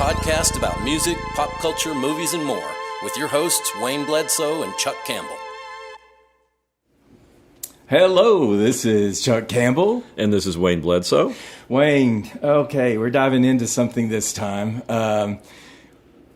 podcast about music, pop culture, movies, and more, with your hosts, Wayne Bledsoe and Chuck Campbell. Hello, this is Chuck Campbell. And this is Wayne Bledsoe. Wayne, okay, we're diving into something this time.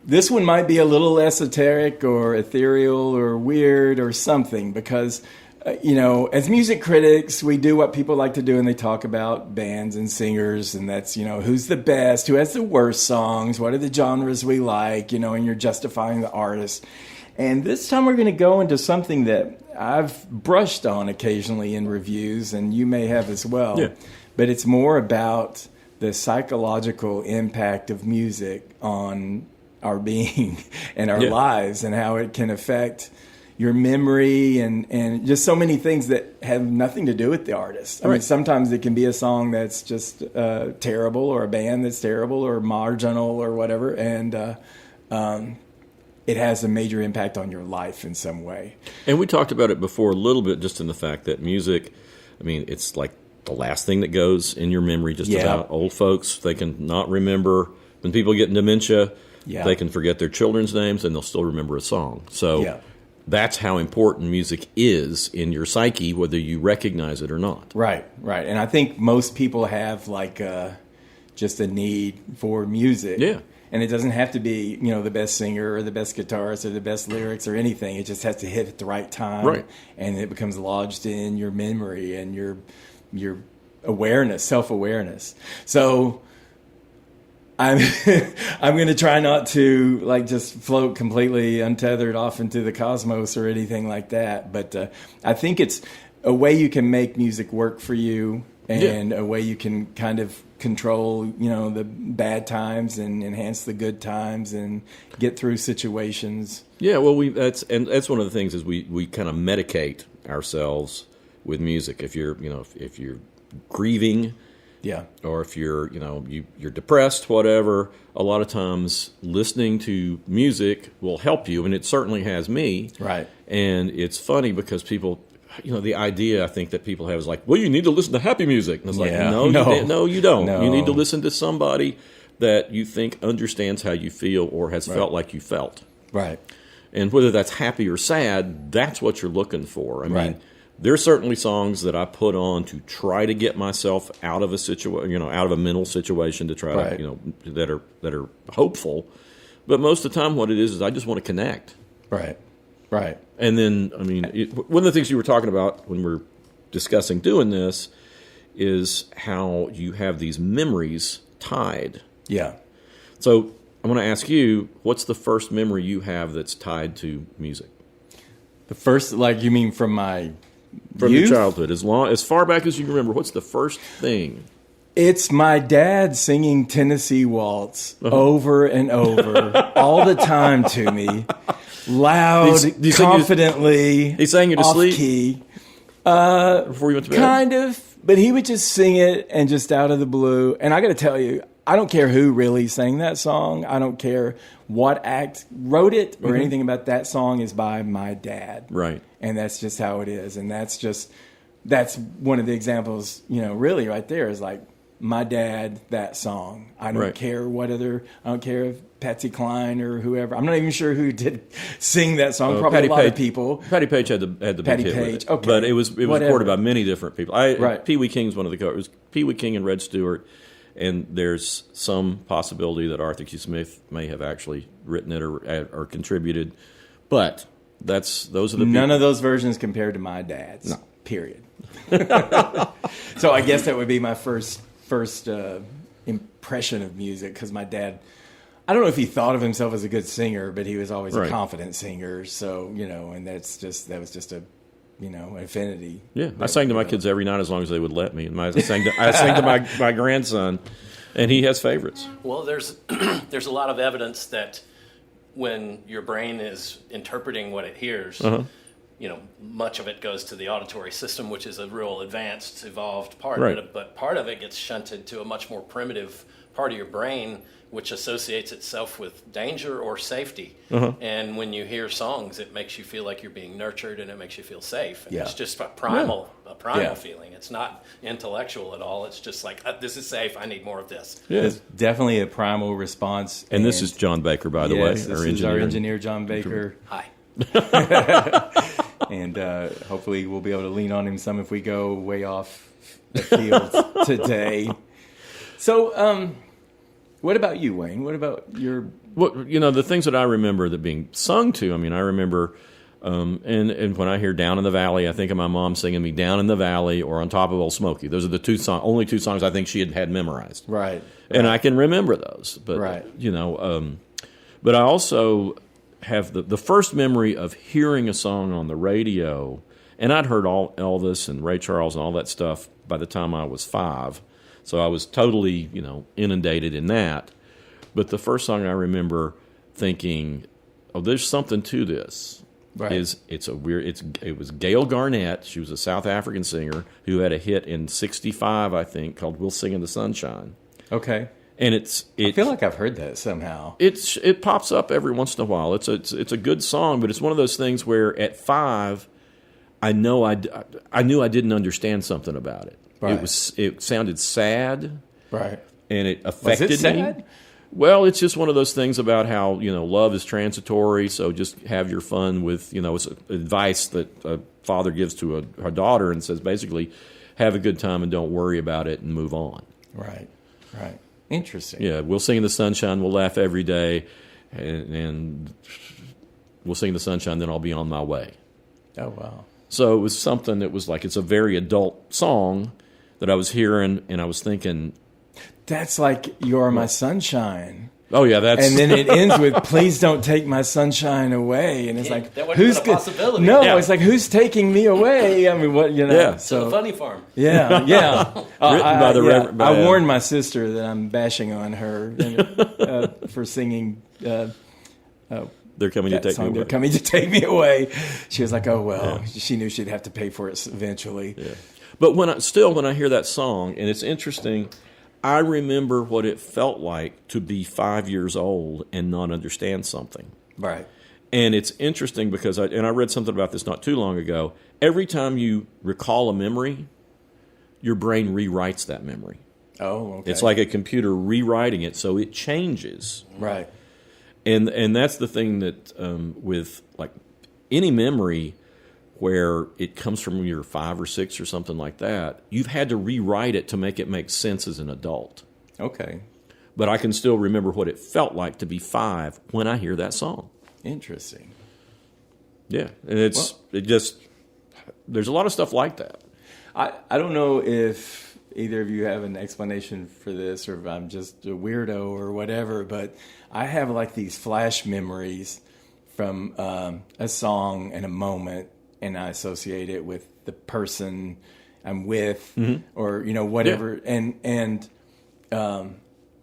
This one might be a little esoteric or ethereal or weird or something because, as music critics, we do what people like to do and they talk about bands and singers, and that's, who's the best, who has the worst songs, what are the genres we like, and you're justifying the artist. And this time we're going to go into something that I've brushed on occasionally in reviews, and you may have as well. Yeah. But it's more about the psychological impact of music on our being and our lives, and how it can affect your memory and just so many things that have nothing to do with the artist. I mean, sometimes it can be a song that's just terrible, or a band that's terrible, or marginal, or whatever, and it has a major impact on your life in some way. And we talked about it before a little bit, just in the fact that music, it's like the last thing that goes in your memory, just about. Old folks, they can not remember. When people get dementia, they can forget their children's names and they'll still remember a song. So that's how important music is in your psyche, whether you recognize it or not. Right. And I think most people have just a need for music. Yeah. And it doesn't have to be, the best singer or the best guitarist or the best lyrics or anything. It just has to hit at the right time. Right. And it becomes lodged in your memory and your awareness, self-awareness. So I'm going to try not to just float completely untethered off into the cosmos or anything like that. But I think it's a way you can make music work for you, and a way you can kind of control, the bad times and enhance the good times and get through situations. Yeah, well, that's one of the things is we kind of medicate ourselves with music. If you're if you're grieving, or if you're you're depressed, whatever, a lot of times listening to music will help you, and it certainly has me. Right. And it's funny because people, the idea I think that people have is like, well, you need to listen to happy music. And it's like, no, you don't. No. You need to listen to somebody that you think understands how you feel or has felt like you felt. Right. And whether that's happy or sad, that's what you're looking for. I mean, there's certainly songs that I put on to try to get myself out of a situation, out of a mental situation, to try to, that are hopeful. But most of the time, what it is I just want to connect. Right. And then, one of the things you were talking about when we're discussing doing this is how you have these memories tied. Yeah. So I'm going to ask you, what's the first memory you have that's tied to music? The first, you mean from my From youth? your childhood, as far back as you can remember, what's the first thing? It's my dad singing Tennessee Waltz over and over all the time to me. Loud, confidently, he sang you to sleep? Key. Before you went to bed? Kind of, but he would just sing it and just out of the blue. And I got to tell you, I don't care who really sang that song. I don't care what act wrote it or anything about that song is by my dad. Right. And that's just how it is. And that's one of the examples, really right there is my dad, that song. I don't care I don't care if Patsy Cline or whoever. I'm not even sure who did sing that song. Probably a lot of people. Patty Page had the big hit with it. Okay. But it was recorded by many different people. Pee Wee King's one of the. It was Pee Wee King and Red Stewart, and there's some possibility that Arthur Q. Smith may have actually written it or contributed. But those are the none of those versions compared to my dad's. No. Period. So I guess that would be my first impression of music, because my dad, I don't know if he thought of himself as a good singer, but he was always a confident singer. So, and that was just a, an affinity. Yeah, I sang to my kids every night as long as they would let me. And I sang to my grandson, and he has favorites. Well, there's a lot of evidence that when your brain is interpreting what it hears, much of it goes to the auditory system, which is a real advanced, evolved part of it, but part of it gets shunted to a much more primitive part of your brain which associates itself with danger or safety. And when you hear songs, it makes you feel like you're being nurtured, and it makes you feel safe. And it's just a primal feeling. It's not intellectual at all. It's just like, this is safe. I need more of this. Yeah. It's definitely a primal response. And this is John Baker, by the way. This is our engineer, John Baker. Hi. And hopefully we'll be able to lean on him some if we go way off the field today. So, what about you, Wayne? What about your... Well, the things that I remember that being sung to, I remember, and when I hear Down in the Valley, I think of my mom singing me Down in the Valley or On Top of Old Smoky. Those are the only two songs I think she had memorized. Right. And I can remember those. But, but I also have the first memory of hearing a song on the radio, and I'd heard all Elvis and Ray Charles and all that stuff by the time I was 5. So I was totally, inundated in that. But the first song I remember thinking, "Oh, there's something to this." Right. It was Gail Garnett. She was a South African singer who had a hit in '65, I think, called "We'll Sing in the Sunshine." Okay. And I feel like I've heard that somehow. It pops up every once in a while. It's a good song, but it's one of those things where at 5, I knew I didn't understand something about it. Right. It sounded sad, right? And it affected Was it sad? me. Well, it's just one of those things about how love is transitory. So just have your fun with it's advice that a father gives to a daughter and says basically, have a good time and don't worry about it and move on. Right. Interesting. Yeah, we'll sing in the sunshine. We'll laugh every day, and we'll sing in the sunshine. Then I'll be on my way. Oh wow! So it was something that was like it's a very adult song that I was hearing, and I was thinking, that's like "You're My Sunshine." Oh yeah, that's and then it ends with "Please don't take my sunshine away," and it's like that wouldn't be a possibility. No, it's like who's taking me away? I mean, what Yeah, so the Funny Farm. Yeah. Written by the Reverend. I warned my sister that I'm bashing on her for singing. They're coming to take me away. They're coming to take me away. She was like, "Oh well." Yeah. She knew she'd have to pay for it eventually. Yeah. But when I hear that song, and it's interesting, I remember what it felt like to be 5 years old and not understand something. Right. And it's interesting because I read something about this not too long ago. Every time you recall a memory, your brain rewrites that memory. Oh, okay. It's like a computer rewriting it, so it changes. Right. And that's the thing that with like any memory where it comes from your 5 or 6 or something like that, you've had to rewrite it to make it make sense as an adult. Okay. But I can still remember what it felt like to be 5 when I hear that song. Interesting. Yeah, and there's a lot of stuff like that. I don't know if either of you have an explanation for this or if I'm just a weirdo or whatever, but I have like these flash memories from a song and a moment, and I associate it with the person I'm with, or whatever. Yeah. And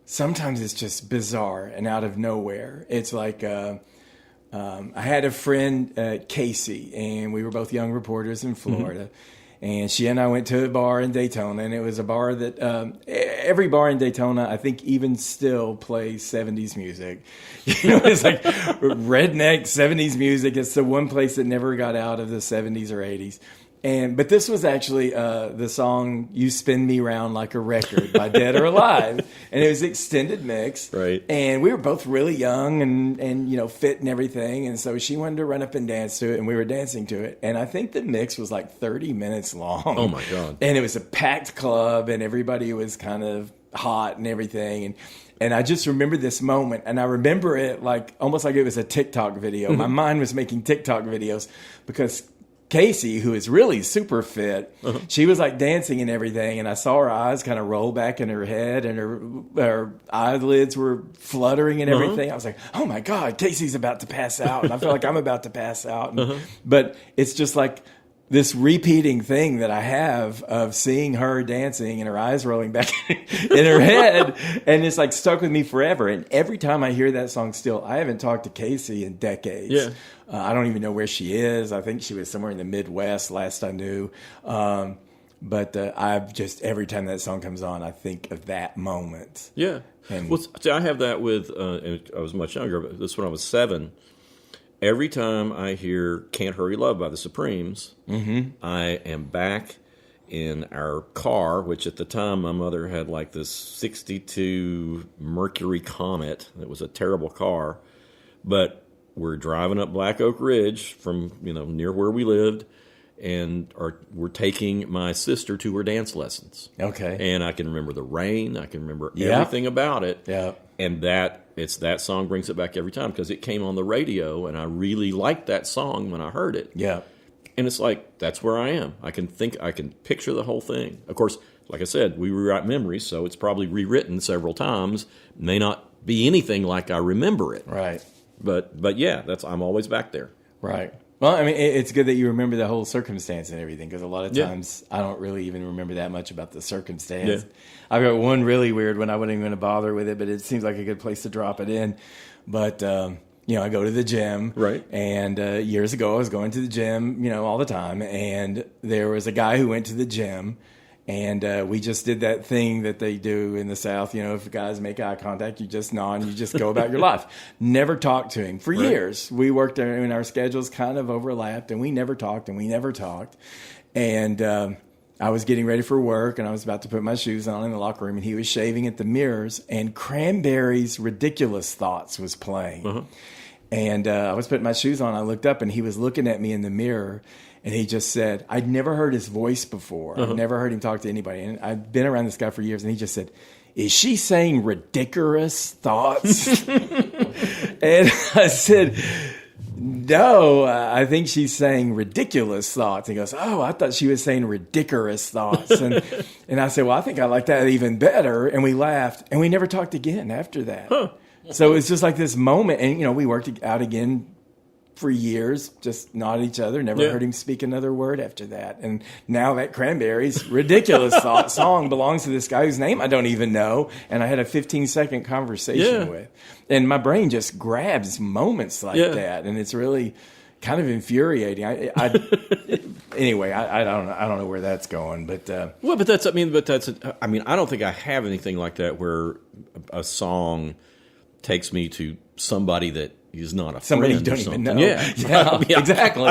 sometimes it's just bizarre and out of nowhere. It's like I had a friend, Casey, and we were both young reporters in Florida. And she and I went to a bar in Daytona, and it was a bar that every bar in Daytona, I think, even still plays 70s music. It's like redneck 70s music. It's the one place that never got out of the 70s or 80s. But this was actually the song "You Spin Me Round Like a Record" by Dead or Alive, and it was extended mix. Right. And we were both really young and fit and everything, and so she wanted to run up and dance to it, and we were dancing to it. And I think the mix was like 30 minutes long. Oh my God! And it was a packed club, and everybody was kind of hot and everything, and I just remember this moment, and I remember it like almost like it was a TikTok video. My mind was making TikTok videos because Casey, who is really super fit, she was like dancing and everything, and I saw her eyes kind of roll back in her head, and her eyelids were fluttering and everything. I was like, oh my God, Casey's about to pass out, and I feel like I'm about to pass out. But it's just like this repeating thing that I have of seeing her dancing and her eyes rolling back in her head, and it's like stuck with me forever. And every time I hear that song still, I haven't talked to Casey in decades. Yeah. I don't even know where she is. I think she was somewhere in the Midwest last I knew. But I've just, every time that song comes on, I think of that moment. Yeah. And, well, see, I have that with, and I was much younger, but this when I was 7. Every time I hear Can't Hurry Love by the Supremes, I am back in our car, which at the time my mother had like this 62 Mercury Comet. It was a terrible car. But we're driving up Black Oak Ridge from, near where we lived, and we're taking my sister to her dance lessons. Okay. And I can remember the rain. I can remember everything about it. Yeah. And that song brings it back every time because it came on the radio, and I really liked that song when I heard it. Yeah. And it's like, that's where I am. I can picture the whole thing. Of course, like I said, we rewrite memories, so it's probably rewritten several times. May not be anything like I remember it. Right. But yeah, I'm always back there. Right. Well, I mean, it's good that you remember the whole circumstance and everything, because a lot of times I don't really even remember that much about the circumstance. Yeah. I've got one really weird one. I wasn't even going to bother with it, but it seems like a good place to drop it in. But, I go to the gym. Right. And years ago, I was going to the gym, all the time. And there was a guy who went to the gym. And we just did that thing that they do in the South. If guys make eye contact, you just nod and you just go about your life. Never talked to him for years. We worked there and our schedules kind of overlapped, and we never talked. And I was getting ready for work, and I was about to put my shoes on in the locker room, and he was shaving at the mirrors, and Cranberries' Ridiculous Thoughts was playing. Uh-huh. And I was putting my shoes on. I looked up, and he was looking at me in the mirror. And he just said, I'd never heard his voice before. I'd never heard him talk to anybody. And I've been around this guy for years. And he just said, is she saying ridiculous thoughts? And I said, no, I think she's saying ridiculous thoughts. He goes, oh, I thought she was saying ridiculous thoughts. And I said, well, I think I like that even better. And we laughed. And we never talked again after that. Huh. So it's just like this moment. And, we worked out again for years, just nod at each other. Never heard him speak another word after that. And now that Cranberries' Ridiculous Thought song belongs to this guy whose name I don't even know, and I had a 15-second conversation with. And my brain just grabs moments like that, and it's really kind of infuriating. Anyway, I don't know where that's going, but I don't think I have anything like that where a song takes me to somebody that is not a somebody friend you don't even know. Yeah, exactly.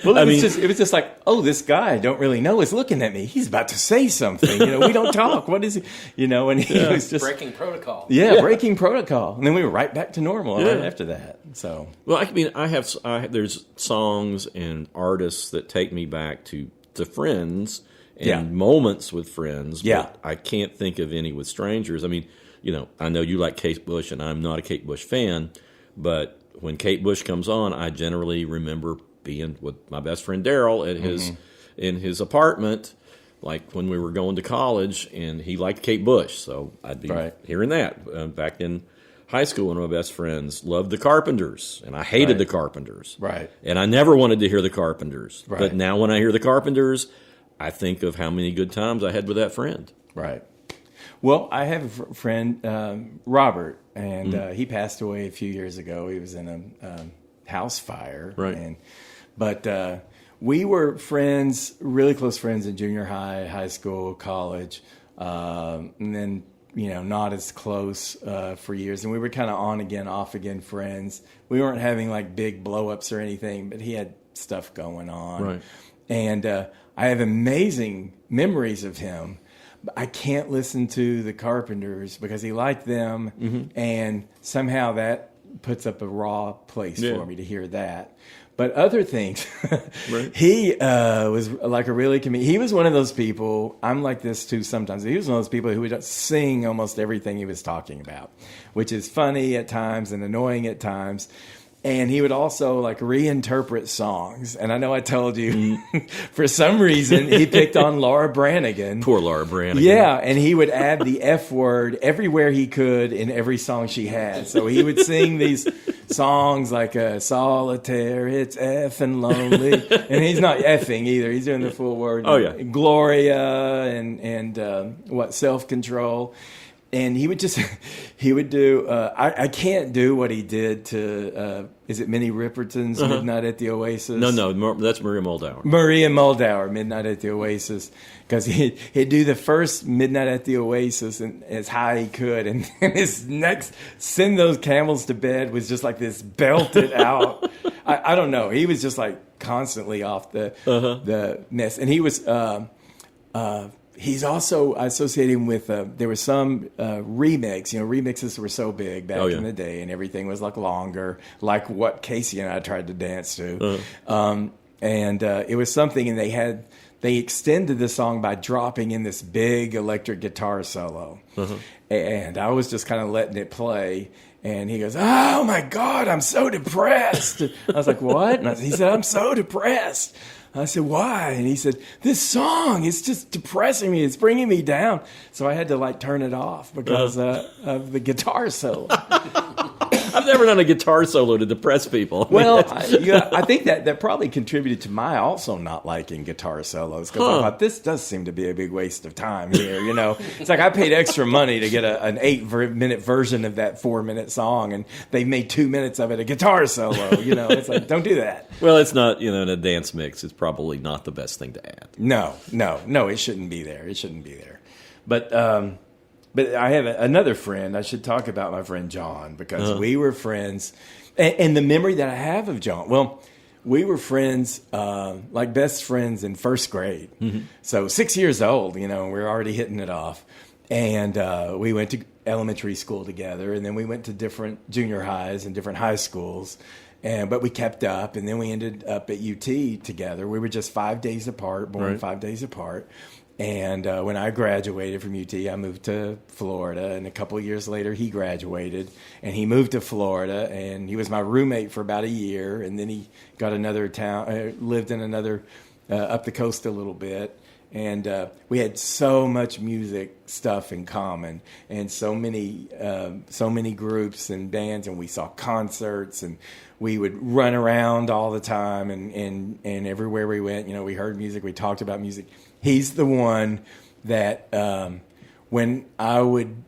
Well, it was just like, oh, this guy I don't really know is looking at me. He's about to say something. We don't talk. What is he? And he was just breaking protocol. Yeah, breaking protocol. And then we were right back to normal right after that. So, well, there's songs and artists that take me back to friends and moments with friends. But I can't think of any with strangers. I know you like Kate Bush, and I'm not a Kate Bush fan. But when Kate Bush comes on, I generally remember being with my best friend Daryl at in his apartment, like when we were going to college, and he liked Kate Bush, so I'd be hearing that. Back in high school, one of my best friends loved the Carpenters, and I hated the Carpenters. Right. And I never wanted to hear the Carpenters. Right. But now when I hear the Carpenters, I think of how many good times I had with that friend. Right. Well, I have a friend, Robert, and he passed away a few years ago. He was in a house fire. Right. But we were friends, really close friends in junior high, high school, college, and then, not as close for years. And we were kind of on again, off again friends. We weren't having like big blow-ups or anything, but he had stuff going on. Right. And I have amazing memories of him. I can't listen to the Carpenters because he liked them, and somehow that puts up a raw place for me to hear that. But other things, he was like a really he was one of those people. I'm like this too sometimes. He was one of those people who would sing almost everything he was talking about, which is funny at times and annoying at times. And he would also like reinterpret songs. And I know I told you, for some reason, he picked on Laura Branigan. Poor Laura Branigan. Yeah, and he would add the F word everywhere he could in every song she had. So he would sing these songs like Solitaire, it's effing lonely. And he's not effing either. He's doing the full word. Oh, yeah. Gloria and Self-Control. And he would do, I can't do what he did to, is it Minnie Riperton's Midnight at the Oasis? No, that's Maria Moldauer. Maria Moldauer, Midnight at the Oasis. Because he'd do the first Midnight at the Oasis and as high he could. And his next, Send Those Camels to Bed, was just like this belted out. I don't know. He was just like constantly off the mess. And he was, he's also associated him with, there was some remix. Remixes were so big back in the day, and everything was like longer, like what Casey and I tried to dance to. And it was something, and they extended the song by dropping in this big electric guitar solo. And I was just kind of letting it play. And he goes, "Oh my God, I'm so depressed." I was like, "What?" And he said, "I'm so depressed." I said, "Why?" And he said, "This song, it's just depressing me. It's bringing me down." So I had to like turn it off because of the guitar solo. I've never done a guitar solo to depress people. Well, I think that probably contributed to my also not liking guitar solos, because I thought, this does seem to be a big waste of time here. It's like I paid extra money to get an 8-minute version of that 4-minute song, and they made 2 minutes of it a guitar solo. It's like, don't do that. Well, it's not, in a dance mix, it's probably not the best thing to add. No, it shouldn't be there. It shouldn't be there. But I have another friend. I should talk about my friend John, because we were friends. And the memory that I have of John, well, we were friends, like best friends in first grade. So 6 years old, we were already hitting it off. And we went to elementary school together, and then we went to different junior highs and different high schools. But we kept up, and then we ended up at UT together. We were just 5 days apart, born 5 days apart. And when I graduated from UT, I moved to Florida. And a couple of years later, he graduated, and he moved to Florida. And he was my roommate for about a year. And then he got another town, lived in another, up the coast a little bit. And we had so much music stuff in common, and so many groups and bands, and we saw concerts, and we would run around all the time, and everywhere we went, we heard music, we talked about music. He's the one that when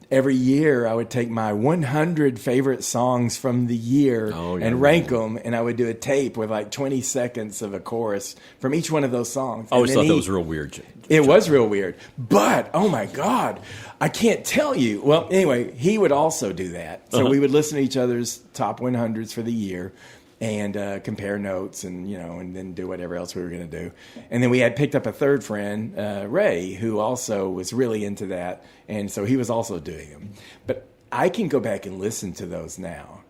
every year I would take my 100 favorite songs from the year and rank them, and I would do a tape with like 20 seconds of a chorus from each one of those songs. I always thought that was real weird. It was real weird. But, oh my God, I can't tell you. Well, anyway, he would also do that. So we would listen to each other's top 100s for the year and compare notes, and and then do whatever else we were going to do. And then we had picked up a third friend, Ray, who also was really into that, and so he was also doing them. But I can go back and listen to those now,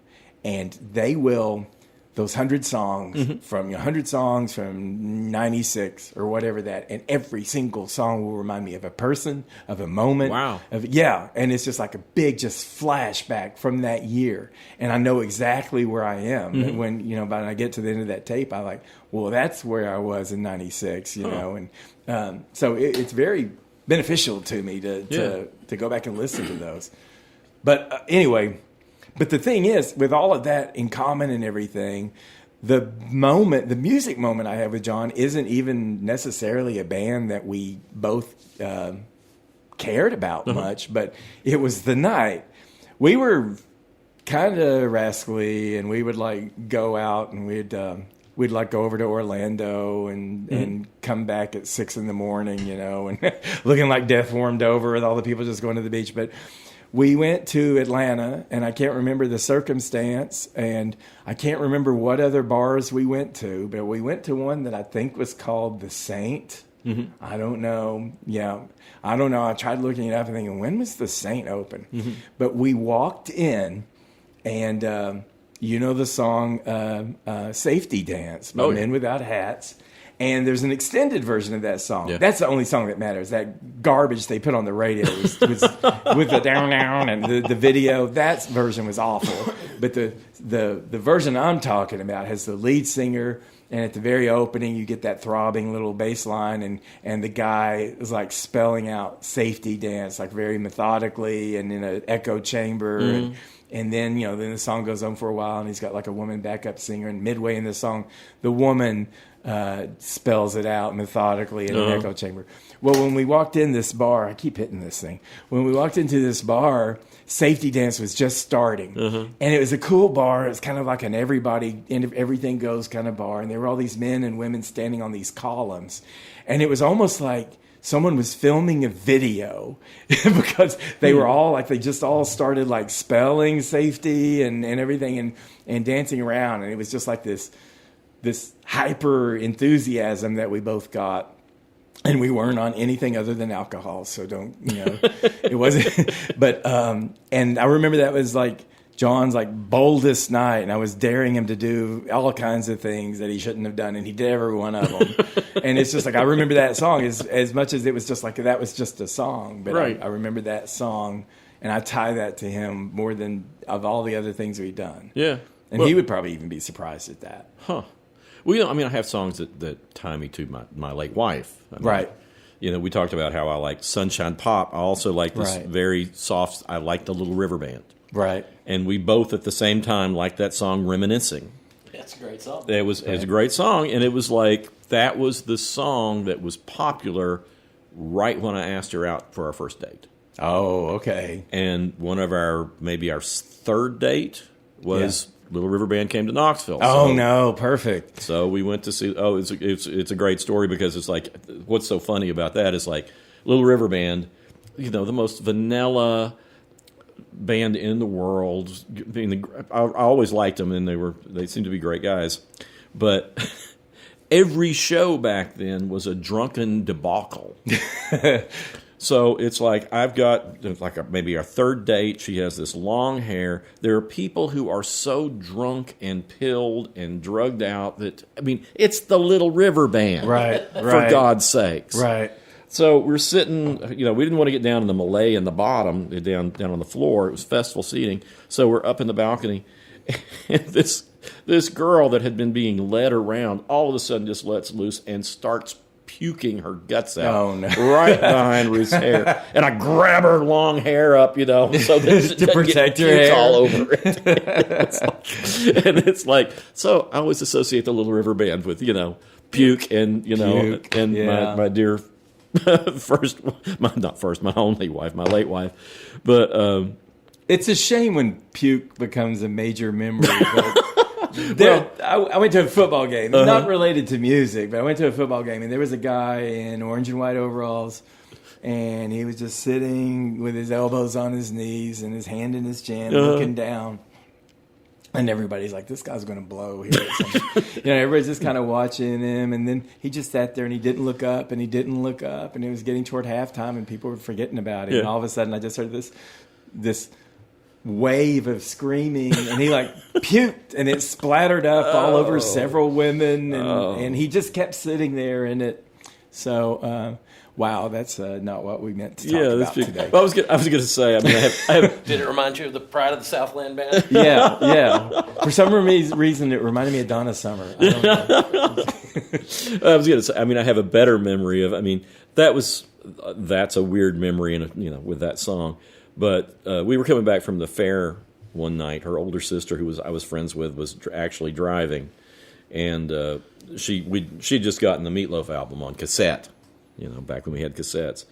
and they will, those 100 songs from 100 songs from 96 or whatever that, and every single song will remind me of a person, of a moment. Wow. And it's just like a big just flashback from that year, and I know exactly where I am. And when by I get to the end of that tape, I like, well, that's where I was in 96, and so it's very beneficial to me to go back and listen to those. But anyway. But the thing is, with all of that in common and everything, the music moment I have with John isn't even necessarily a band that we both cared about much, but it was the night. We were kind of rascally, and we would like go out, and we'd like go over to Orlando and come back at 6 a.m, and looking like death warmed over with all the people just going to the beach. But we went to Atlanta, and I can't remember the circumstance, and I can't remember what other bars we went to, but we went to one that I think was called The Saint. I don't know. Yeah, I don't know. I tried looking it up and thinking, when was The Saint open? But we walked in, and the song Safety Dance by Men Without Hats. And there's an extended version of that song. Yeah. That's the only song that matters. That garbage they put on the radio was with the down and the video. That version was awful. But the version I'm talking about has the lead singer, and at the very opening you get that throbbing little bass line, and the guy is like spelling out Safety Dance like very methodically and in an echo chamber. And then, then the song goes on for a while, and he's got like a woman backup singer. And midway in the song, the woman spells it out methodically in an echo chamber. Well, when we walked in this bar, I keep hitting this thing. When we walked into this bar, Safety Dance was just starting. And it was a cool bar. It was kind of like an everything goes kind of bar. And there were all these men and women standing on these columns. And it was almost like someone was filming a video because they were all like, they just all started like spelling safety and everything and dancing around. And it was just like this hyper enthusiasm that we both got. And we weren't on anything other than alcohol, so it wasn't. But and I remember that was like John's like boldest night, and I was daring him to do all kinds of things that he shouldn't have done, and he did every one of them. And it's just like I remember that song as much as it was just like that was just a song, but I remember that song, and I tie that to him more than of all the other things we've done. Yeah, and he would probably even be surprised at that. Huh. Well, I have songs that tie me to my late wife. Right. We talked about how I like Sunshine Pop. I also like this very soft, I like the Little River Band. Right. And we both at the same time liked that song Reminiscing. That's a great song. It was a great song, and it was like that was the song that was popular right when I asked her out for our first date. Oh, okay. And one of our third date was Little River Band came to Knoxville. Oh, no, perfect. So we went to see. Oh, it's a great story because it's like what's so funny about that is like Little River Band, the most vanilla band in the world. I always liked them, and they seemed to be great guys, but every show back then was a drunken debacle. So it's like I've got maybe our third date. She has this long hair. There are people who are so drunk and pilled and drugged out that it's the Little River Band, right? For God's sakes, right? So we're sitting. We didn't want to get down in the Malay in the bottom, down on the floor. It was festival seating, so we're up in the balcony, and this girl that had been being led around all of a sudden just lets loose and starts puking her guts out. Oh, no. Right behind Ruth's hair. And I grab her long hair up, so that to protect your hair all over it. And it's like, so I always associate the Little River Band with, puke and, Puke, and my dear my only wife, my late wife. But it's a shame when puke becomes a major memory. I went to a football game. It's not related to music, but I went to a football game, and there was a guy in orange and white overalls, and he was just sitting with his elbows on his knees and his hand in his chin, looking down. And everybody's like, this guy's going to blow here. Everybody's just kind of watching him. And then he just sat there, and he didn't look up, and he didn't look up. And it was getting toward halftime, and people were forgetting about it. Yeah. And all of a sudden, I just heard this wave of screaming, and he puked, and it splattered up all over several women, and he just kept sitting there in it. So, wow, that's not what we meant to talk about today. Well, I was going to say, I have Did it remind you of the Pride of the Southland Band? Yeah. For some reason, it reminded me of Donna Summer. I don't know. I was going to say, I have a better memory of, that's a weird memory, with that song. But we were coming back from the fair one night. Her older sister, who I was friends with, was actually driving, and she'd just gotten the Meatloaf album on cassette, back when we had cassettes,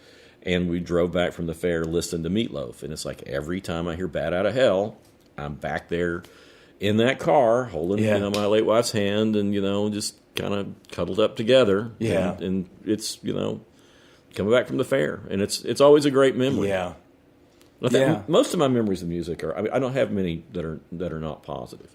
and we drove back from the fair listening to Meatloaf, and it's like every time I hear "Bat Out of Hell," I'm back there in that car holding my late wife's hand, and just kind of cuddled up together, and it's coming back from the fair, and it's always a great memory. Yeah. Most of my memories of music are. I don't have many that are not positive.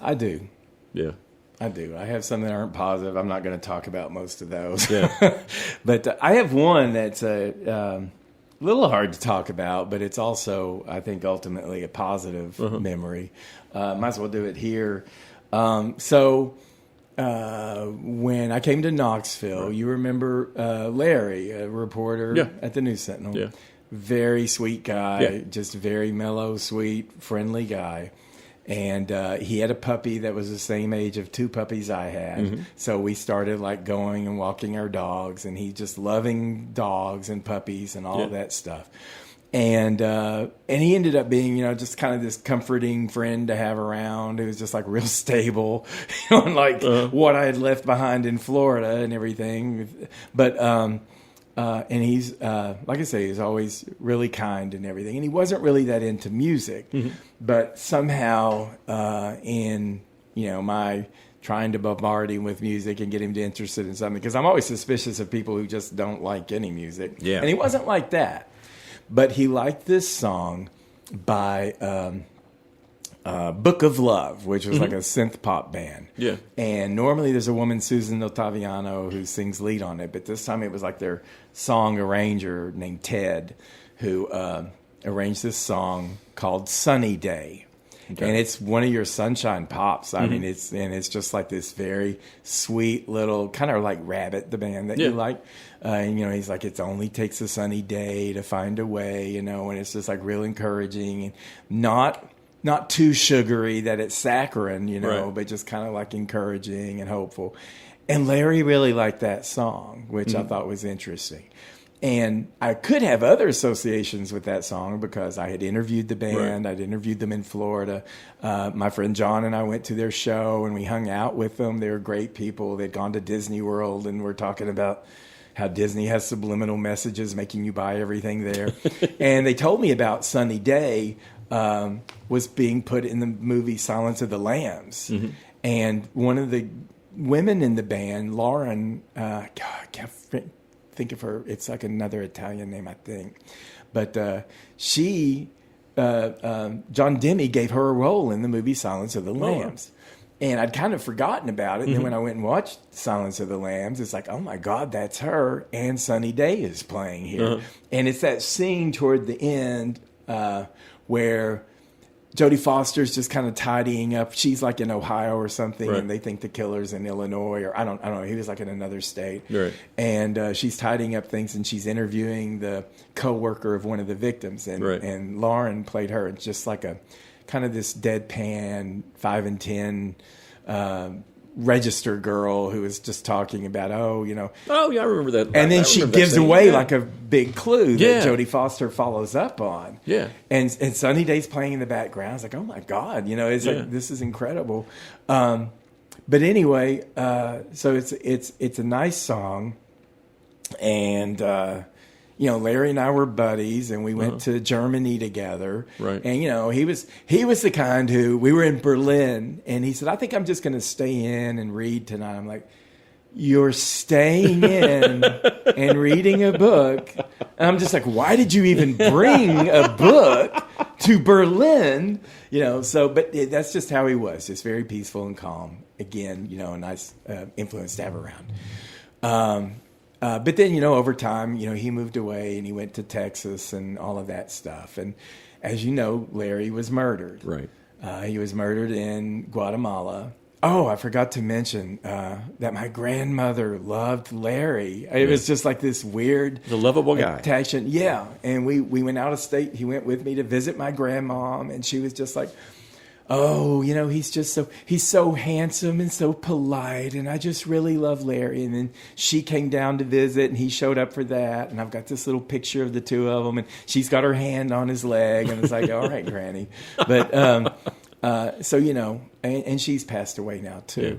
I do. Yeah, I do. I have some that aren't positive. I'm not going to talk about most of those. Yeah, but I have one that's a little hard to talk about, but it's also, I think, ultimately a positive memory. Might as well do it here. So when I came to Knoxville, you remember Larry, a reporter at the News Sentinel. Yeah. Very sweet guy, just very mellow, sweet, friendly guy. And he had a puppy that was the same age of two puppies I had. So we started going and walking our dogs, and he just loving dogs and puppies and all of that stuff. And he ended up being, just kind of this comforting friend to have around. Who was just like real stable, on like what I had left behind in Florida and everything. But and he's like I say, he's always really kind and everything. And he wasn't really that into music, but somehow in my trying to bombard him with music and get him to interested in something, because I'm always suspicious of people who just don't like any music. Yeah. And he wasn't like that. But he liked this song by Book of Love, which was like a synth pop band. Yeah. And normally there's a woman, Susan Ottaviano, who sings lead on it. But this time it was like their song arranger named Ted, who arranged this song called Sunny Day. Okay. And it's one of your sunshine pops. I mean, it's just like this very sweet little, kind of like Rabbit, the band that you like. And, he's like, it only takes a sunny day to find a way, and it's just like real encouraging and not too sugary that it's saccharine, right. but just kind of like encouraging and hopeful. And Larry really liked that song, which I thought was interesting. And I could have other associations with that song because I had interviewed the band. Right. I'd interviewed them in Florida. My friend John and I went to their show and we hung out with them. They were great people. They'd gone to Disney World and we're talking about how Disney has subliminal messages making you buy everything there. And they told me about Sunny Day was being put in the movie Silence of the Lambs. And one of the women in the band, Lauren, God, I can't think of her. It's like another Italian name, I think. But John Demme gave her a role in the movie Silence of the Lambs. And I'd kind of forgotten about it. And then when I went and watched Silence of the Lambs, it's like, oh my God, that's her. And Sunny Day is playing here. And it's that scene toward the end where Jodie Foster's just kind of tidying up. She's like in Ohio or something, and they think the killer's in Illinois, or I don't know. He was like in another state. Right. And she's tidying up things, and she's interviewing the co-worker of one of the victims. And Lauren played her. It's just like a kind of this deadpan 5 and 10 register girl who was just talking about, oh yeah, I remember that. And then she gives away like a big clue that Jodie Foster follows up on. Yeah. And Sunny Day's playing in the background. It's like, oh my God, it's like, this is incredible. But anyway, so it's a nice song. And, Larry and I were buddies, and we went to Germany together. Right. And he was the kind who, we were in Berlin, and he said, "I think I'm just going to stay in and read tonight." I'm like, "You're staying in and reading a book?" And I'm just like, "Why did you even bring a book to Berlin?" But that's just how he was, just very peaceful and calm. Again, a nice influence to have around. But then, over time, he moved away and he went to Texas and all of that stuff. And as you know, Larry was murdered. Right. He was murdered in Guatemala. Oh, I forgot to mention that my grandmother loved Larry. It was just like this weird... The lovable guy. Attachment. Yeah. And we went out of state. He went with me to visit my grandmom, and she was just like... Oh, he's so handsome and so polite, and I just really love Larry. And then she came down to visit, and he showed up for that. And I've got this little picture of the two of them, and she's got her hand on his leg, and it's like, all right, Granny. But and she's passed away now too. Yeah.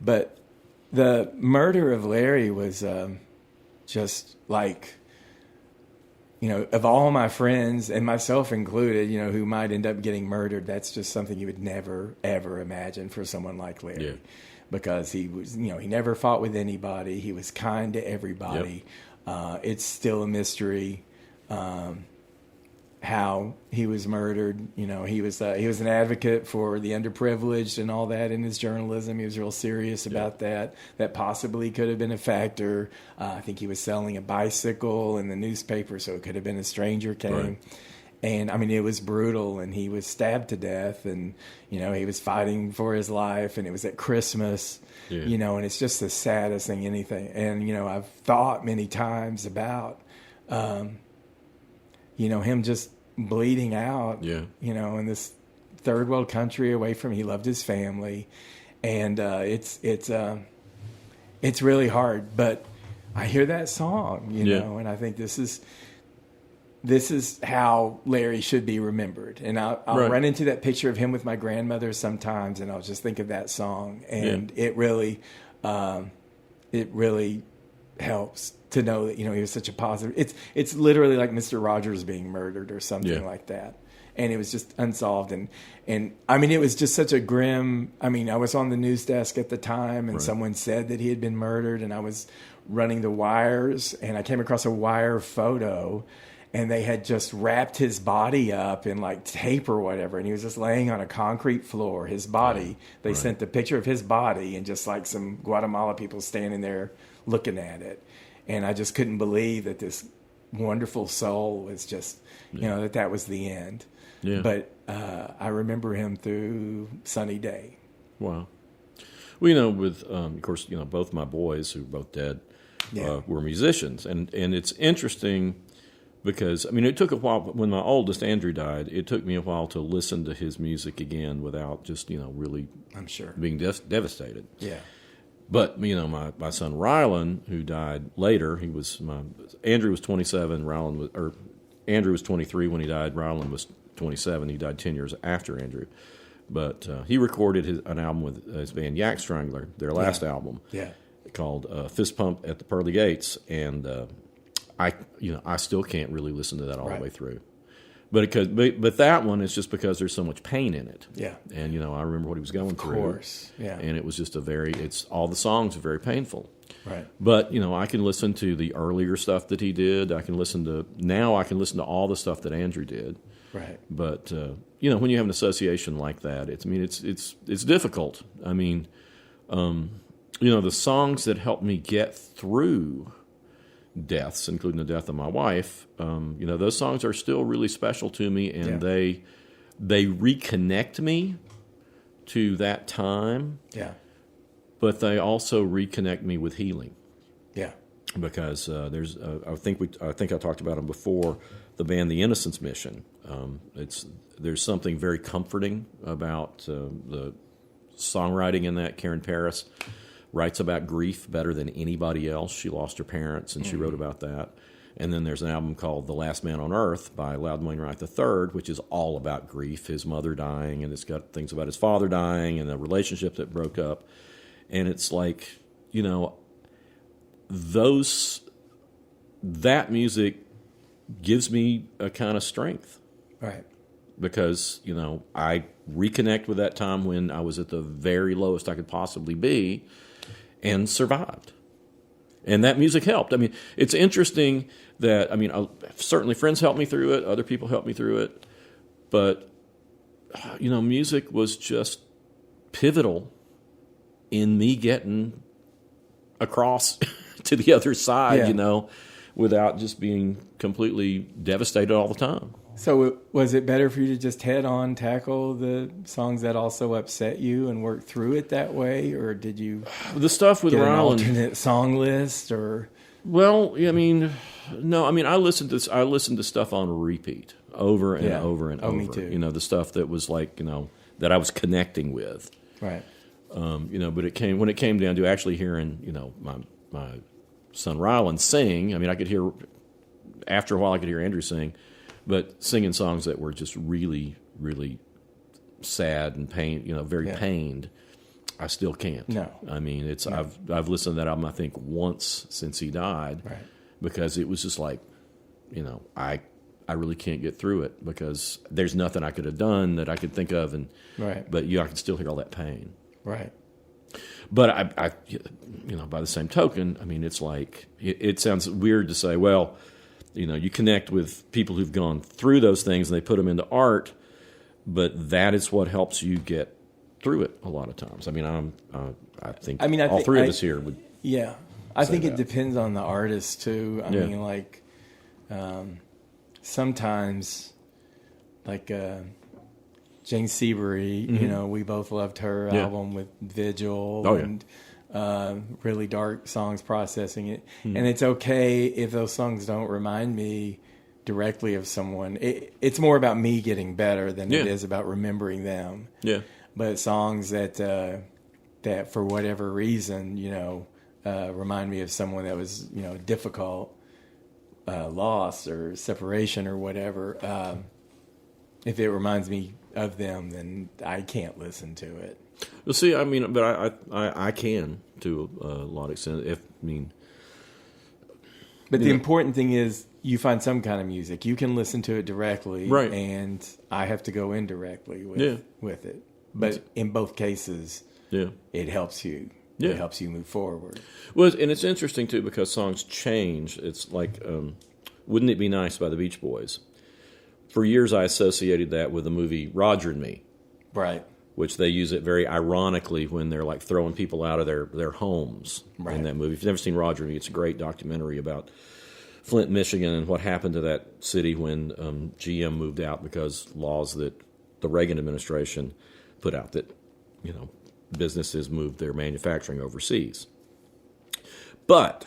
But the murder of Larry was just like. Of all my friends, and myself included, who might end up getting murdered, that's just something you would never, ever imagine for someone like Larry. Yeah. Because he was, he never fought with anybody. He was kind to everybody. Yep. It's still a mystery how he was murdered. He was an advocate for the underprivileged and all that in his journalism. He was real serious about that. That possibly could have been a factor. I think he was selling a bicycle in the newspaper, so it could have been a stranger came. Right. And, it was brutal, and he was stabbed to death, and, he was fighting for his life, and it was at Christmas, and it's just the saddest thing, anything. And, I've thought many times about... him just bleeding out, in this third world country away from, he loved his family. And it's really hard. But I hear that song, and I think this is this is how Larry should be remembered. And I'll run into that picture of him with my grandmother sometimes, and I'll just think of that song. And it really helps to know that, he was such a positive. It's literally like Mr. Rogers being murdered or something like that. And it was just unsolved. And I mean, it was just such a grim, I was on the news desk at the time, and someone said that he had been murdered, and I was running the wires, and I came across a wire photo, and they had just wrapped his body up in like tape or whatever, and he was just laying on a concrete floor, his body. They sent the picture of his body, and just like some Guatemala people standing there looking at it. And I just couldn't believe that this wonderful soul was just, that was the end. Yeah. But I remember him through Sunny Day. Wow. Well, with, of course, both my boys, who are both dead, were musicians. And it's interesting because, it took a while. When my oldest, Andrew, died, it took me a while to listen to his music again without just, really I'm sure being devastated. Yeah. But, my son Rylan, who died later, Andrew was 27, Andrew was 23 when he died, Rylan was 27. He died 10 years after Andrew. But he recorded an album with his band Yak Strangler, their last album, called Fist Pump at the Pearly Gates. And I still can't really listen to that all the way through. But that one is just because there's so much pain in it. Yeah. And, I remember what he was going through. Of course, yeah. And it was just all the songs are very painful. Right. But, I can listen to the earlier stuff that he did. I can listen to all the stuff that Andrew did. Right. But, when you have an association like that, it's difficult. The songs that helped me get through deaths, including the death of my wife, those songs are still really special to me, and they reconnect me to that time. Yeah. But they also reconnect me with healing. Yeah. Because there's, I think I talked about them before, the band The Innocence Mission. There's something very comforting about the songwriting in that. Karen Paris writes about grief better than anybody else. She lost her parents, and she wrote about that. And then there's an album called The Last Man on Earth by Loudon Wainwright III, which is all about grief, his mother dying, and it's got things about his father dying and the relationship that broke up. And it's like, that music gives me a kind of strength. Right. Because, I reconnect with that time when I was at the very lowest I could possibly be and survived. And that music helped. It's interesting that, certainly friends helped me through it, other people helped me through it, but, music was just pivotal in me getting across to the other side, without just being completely devastated all the time. So was it better for you to just head on tackle the songs that also upset you and work through it that way, or did you the stuff with get Rylan, an alternate song list? Or no. I listened to stuff on repeat over and over and over. Me too. The stuff that was like that I was connecting with. Right. But when it came down to actually hearing my son Rylan sing. I could hear after a while. I could hear Andrew sing. But singing songs that were just really, really sad and very pained, I still can't. No. I've listened to that album, I think, once since he died, right. Because it was just like, I really can't get through it because there's nothing I could have done that I could think of, right. But I can still hear all that pain. Right. But I by the same token, it's like it sounds weird to say, well, you connect with people who've gone through those things and they put them into art, but that is what helps you get through it a lot of times. I think all three of us here would. Yeah, I think it depends on the artist too. Sometimes, like Jane Seabury, we both loved her album with Vigil and really dark songs, processing it. And it's okay if those songs don't remind me directly of someone. It's more about me getting better than it is about remembering them. Yeah. But songs that for whatever reason, remind me of someone that was, difficult, loss or separation or whatever, if it reminds me of them, then I can't listen to it. Well, see, I mean, but I can to a lot of extent. But the important thing is you find some kind of music. You can listen to it directly, right? And I have to go indirectly with it. But in both cases, it helps you. It helps you move forward. Well, and it's interesting too because songs change. It's like, "Wouldn't It Be Nice" by the Beach Boys. For years, I associated that with the movie Roger and Me, right? Which they use it very ironically when they're like throwing people out of their homes in that movie. If you've never seen Roger and Me, it's a great documentary about Flint, Michigan, and what happened to that city when GM moved out because laws that the Reagan administration put out that, businesses moved their manufacturing overseas. But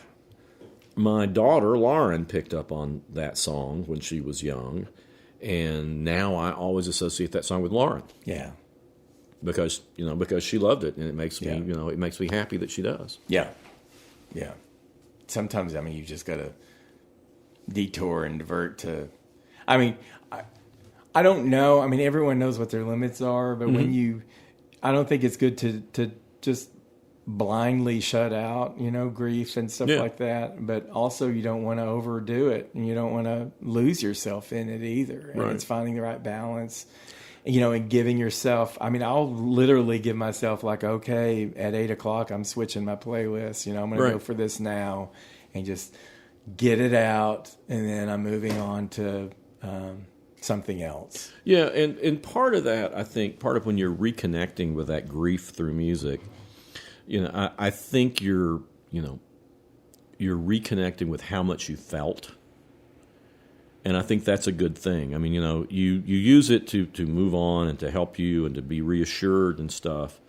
my daughter, Lauren, picked up on that song when she was young, and now I always associate that song with Lauren. Yeah. Because she loved it, and it makes me it makes me happy that she does. Yeah. Sometimes you just got to detour and divert to. I don't know. Everyone knows what their limits are, but I don't think it's good to just blindly shut out, grief and stuff like that. But also, you don't want to overdo it, and you don't want to lose yourself in it either. And it's finding the right balance. And giving yourself, I'll literally give myself okay, at 8:00, I'm switching my playlist, I'm going to go for this now and just get it out. And then I'm moving on to something else. Yeah. And part of that, I think, part of when you're reconnecting with that grief through music, I think you're reconnecting with how much you felt. And I think that's a good thing. You use it to move on and to help you and to be reassured and stuff.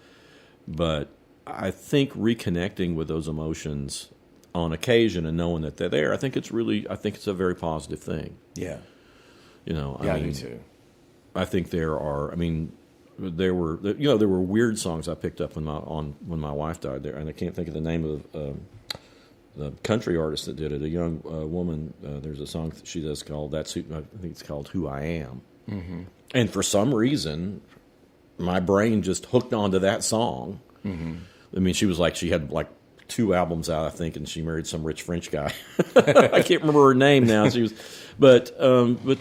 But I think reconnecting with those emotions on occasion and knowing that they're there, I think it's a very positive thing. Yeah. I do too. I think there were weird songs I picked up when my wife died there, and I can't think of the name of the country artist that did it, a young woman. There's a song that she does called I think it's called "Who I Am," and for some reason, my brain just hooked onto that song. She had 2 albums out, I think, and she married some rich French guy. I can't remember her name now. But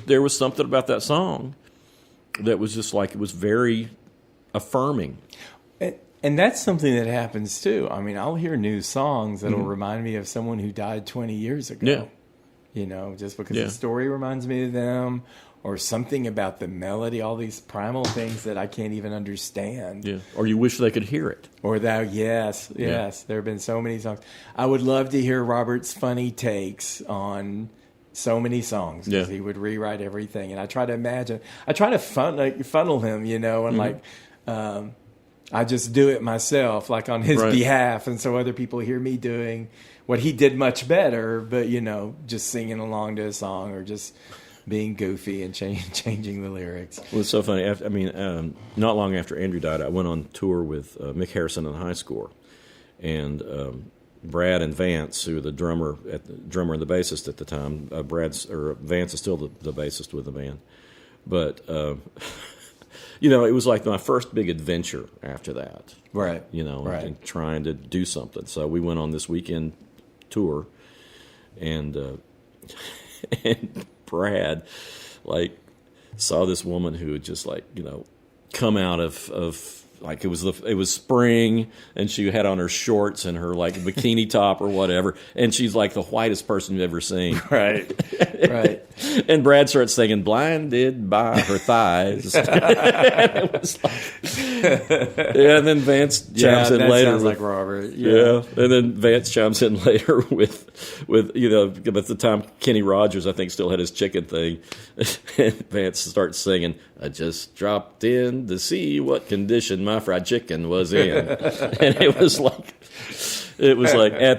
there was something about that song that was just it was very affirming. And that's something that happens too. I'll hear new songs that'll remind me of someone who died 20 years ago. Yeah. Just because the story reminds me of them, or something about the melody, all these primal things that I can't even understand. Yeah. Or you wish they could hear it. Or that, yes. There have been so many songs. I would love to hear Robert's funny takes on so many songs, because he would rewrite everything. And I try to funnel him, and I just do it myself, on his behalf. And so other people hear me doing what he did much better, but, just singing along to a song or just being goofy and changing the lyrics. Well, it's so funny. Not long after Andrew died, I went on tour with Mick Harrison and the High Score. And Brad and Vance, who were the drummer and the bassist at the time, Vance is still the bassist with the band. But... it was like my first big adventure after that. Right. And trying to do something. So we went on this weekend tour, and and Brad, saw this woman who had just come out of it was spring, and she had on her shorts and her bikini top or whatever, and she's the whitest person you've ever seen. Right. And Brad starts singing "Blinded by Her Thighs." And it was and then Vance chimes in later. Sounds like Robert. Yeah. And then Vance chimes in later with at the time Kenny Rogers, I think, still had his chicken thing, and Vance starts singing, "I just dropped in to see what condition my fried chicken was in," and it was at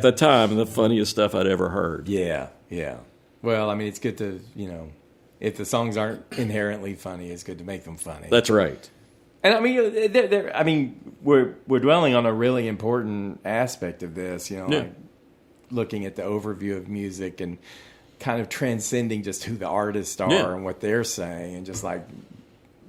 the time the funniest stuff I'd ever heard. Yeah. Well, it's good to if the songs aren't inherently funny, it's good to make them funny. That's right. And we're dwelling on a really important aspect of this, looking at the overview of music and kind of transcending just who the artists are and what they're saying, and just like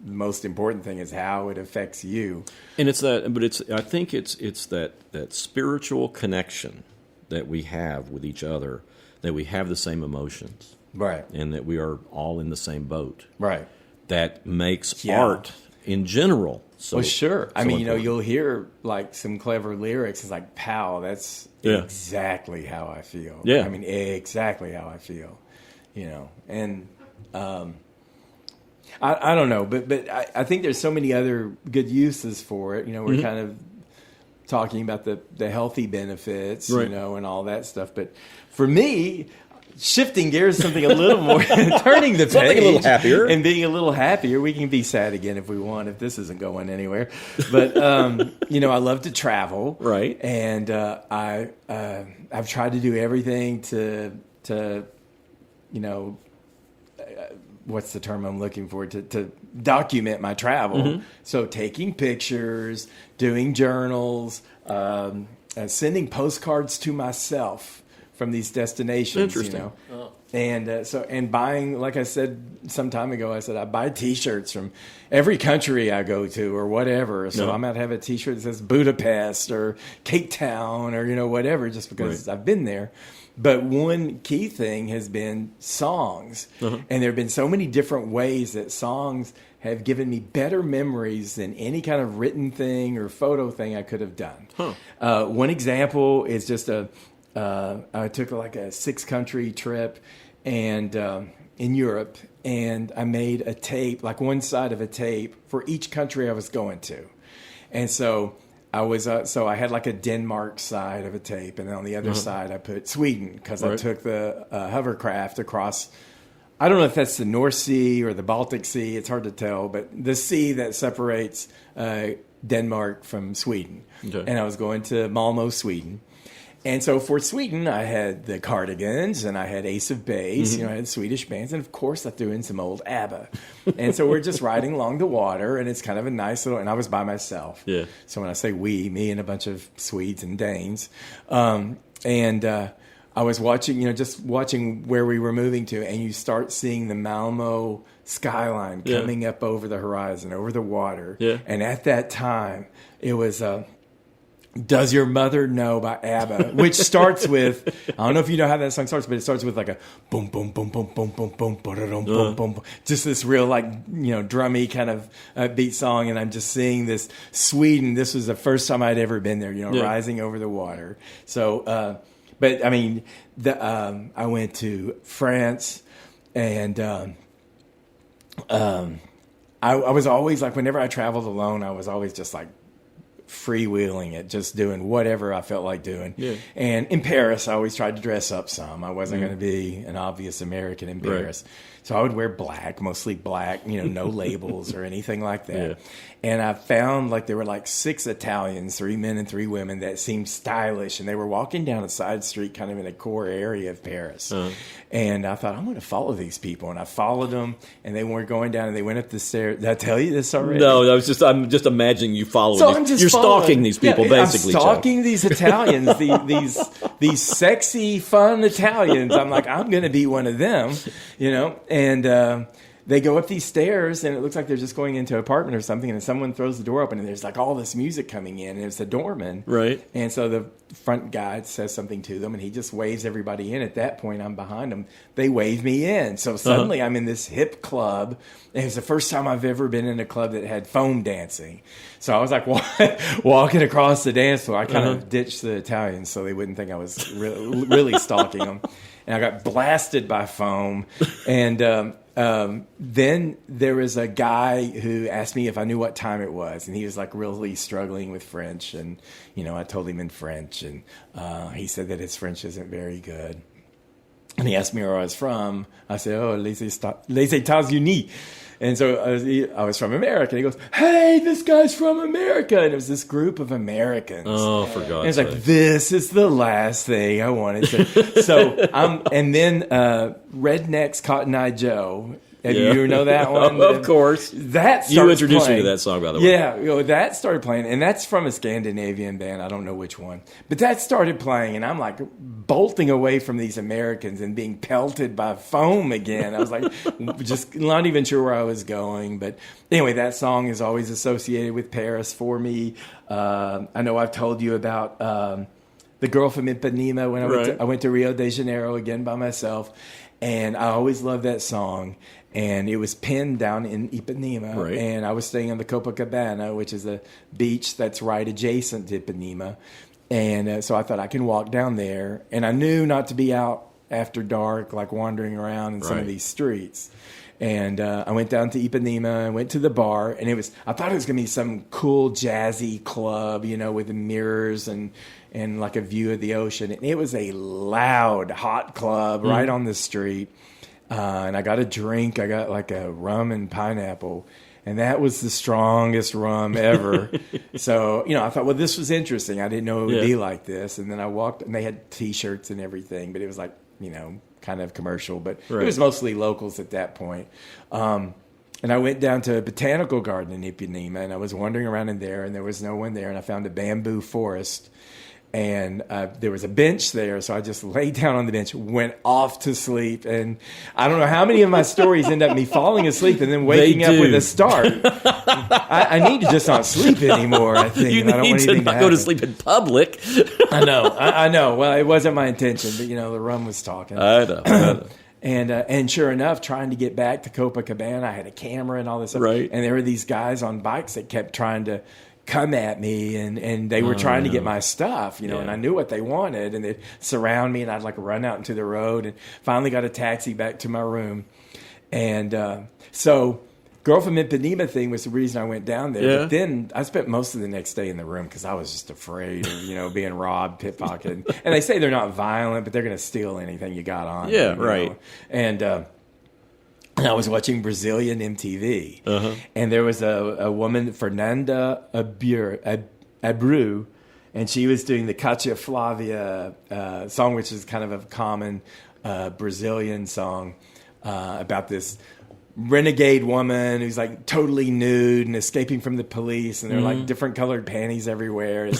the most important thing is how it affects you. And it's that, but I think it's that spiritual connection that we have with each other, that we have the same emotions, right, and that we are all in the same boat, right. That makes art in general. So, well, sure. I mean, important. You'll hear like some clever lyrics. It's like, "Pow, that's exactly how I feel." Yeah, I mean, exactly how I feel. And I don't know, but I think there's so many other good uses for it. We're kind of talking about the healthy benefits, right. And all that stuff. But for me, shifting gears, something a little more, turning the page, a little happier, and being a little happier. We can be sad again if we want, if this isn't going anywhere. But I love to travel, right? And I've tried to do everything to what's the term I'm looking for, to document my travel. Mm-hmm. So taking pictures, doing journals, sending postcards to myself from these destinations. Interesting. Oh. And buying, like I said some time ago, I buy T-shirts from every country I go to or whatever. So I might have a T-shirt that says Budapest or Cape Town or whatever, just because I've been there. But one key thing has been songs. Uh-huh. And there have been so many different ways that songs have given me better memories than any kind of written thing or photo thing I could have done. Huh. One example is just I took like a 6-country trip and in Europe, and I made a tape, like one side of a tape for each country I was going to. And so I had like a Denmark side of a tape, and then on the other side I put Sweden, because I took the hovercraft across. I don't know if that's the North Sea or the Baltic Sea. It's hard to tell, but the sea that separates Denmark from Sweden. Okay. And I was going to Malmö, Sweden. And so for Sweden, I had the Cardigans, and I had Ace of Base, I had Swedish bands, and of course I threw in some old ABBA. And so we're just riding along the water, and it's kind of a nice little, and I was by myself. Yeah. So when I say we, me and a bunch of Swedes and Danes. I was watching, just watching where we were moving to, and you start seeing the Malmö skyline coming up over the horizon, over the water. Yeah. And at that time, it was... Does Your Mother Know by ABBA, which starts with, I don't know if you know how that song starts, but it starts with like a boom, boom, boom, boom, boom, boom, boom, boom, boom, boom. Just this real drummy kind of beat song. And I'm just seeing this Sweden. This was the first time I'd ever been there, rising over the water. So, but I mean, I went to France, and I was always like, whenever I traveled alone, I was always just like, freewheeling it, just doing whatever I felt like doing. Yeah. And in Paris, I always tried to dress up some. I wasn't going to be an obvious American in Paris. Right. So I would wear black, mostly black, no labels or anything like that. Yeah. And I found like there were like 6 Italians, 3 men and 3 women, that seemed stylish. And they were walking down a side street kind of in a core area of Paris. Uh-huh. And I thought, I'm going to follow these people. And I followed them, and they were going down, and they went up the stairs. Did I tell you this already? No, I'm just imagining you following. So you're stalking these people, basically. I'm stalking these Italians, these sexy, fun Italians. I'm like, I'm going to be one of them, And they go up these stairs, and it looks like they're just going into an apartment or something, and someone throws the door open, and there's like all this music coming in, and it's a doorman. Right. And so the front guy says something to them, and he just waves everybody in. At that point, I'm behind them. They wave me in. So suddenly I'm in this hip club, and it's the first time I've ever been in a club that had foam dancing. So I was like walking across the dance floor. I kind of ditched the Italians so they wouldn't think I was really stalking them. And I got blasted by foam. And then there was a guy who asked me if I knew what time it was. And he was like really struggling with French. And, I told him in French. And he said that his French isn't very good. And he asked me where I was from. I said, les États-Unis. And so I was from America. And he goes, hey, this guy's from America. And it was this group of Americans. Oh, for God's sake. And it's like, this is the last thing I wanted to. So and then Redneck's Cotton Eye Joe You know that one? Of course. That you introduced playing. me to that song, by the way. Yeah, that started playing, and that's from a Scandinavian band. I don't know which one, but that started playing, and I'm like bolting away from these Americans and being pelted by foam again. I was like, just not even sure where I was going. But anyway, that song is always associated with Paris for me. I know I've told you about the girl from Ipanema when I went to Rio de Janeiro again by myself. And I always loved that song. And it was penned down in Ipanema. Right. And I was staying on the Copacabana, which is a beach that's right adjacent to Ipanema. And so I thought I can walk down there. And I knew not to be out after dark, like wandering around in some of these streets. And I went down to Ipanema and went to the bar. And I thought it was going to be some cool jazzy club, with the mirrors and like a view of the ocean. And it was a loud, hot club right on the street. And I got a drink. I got like a rum and pineapple. And that was the strongest rum ever. So, I thought, well, this was interesting. I didn't know it would be like this. And then I walked, and they had T-shirts and everything. But it was like, kind of commercial. But it was mostly locals at that point. And I went down to a botanical garden in Ipanema, and I was wandering around in there, and there was no one there. And I found a bamboo forest. And there was a bench there, so I just laid down on the bench, went off to sleep. And I don't know how many of my stories end up me falling asleep and then waking up with a start. I need to just not sleep anymore, I think. You I don't need want to not go to sleep in public. I know. Well, it wasn't my intention, but, the rum was talking. I know. And sure enough, trying to get back to Copacabana, I had a camera and all this stuff. Right. And there were these guys on bikes that kept trying to come at me, and they were trying to get my stuff, and I knew what they wanted, and they'd surround me, and I'd like run out into the road, and finally got a taxi back to my room. And so Girl from Ipanema thing was the reason I went down there. But then I spent most of the next day in the room because I was just afraid of, being robbed, pickpocketed. And they say they're not violent, but they're going to steal anything you got on. Yeah, you right. know? And I was watching Brazilian MTV, and there was a woman, Fernanda Abreu, and she was doing the Cátia Flávia song, which is kind of a common Brazilian song about this renegade woman who's like totally nude and escaping from the police, and they're like different colored panties everywhere.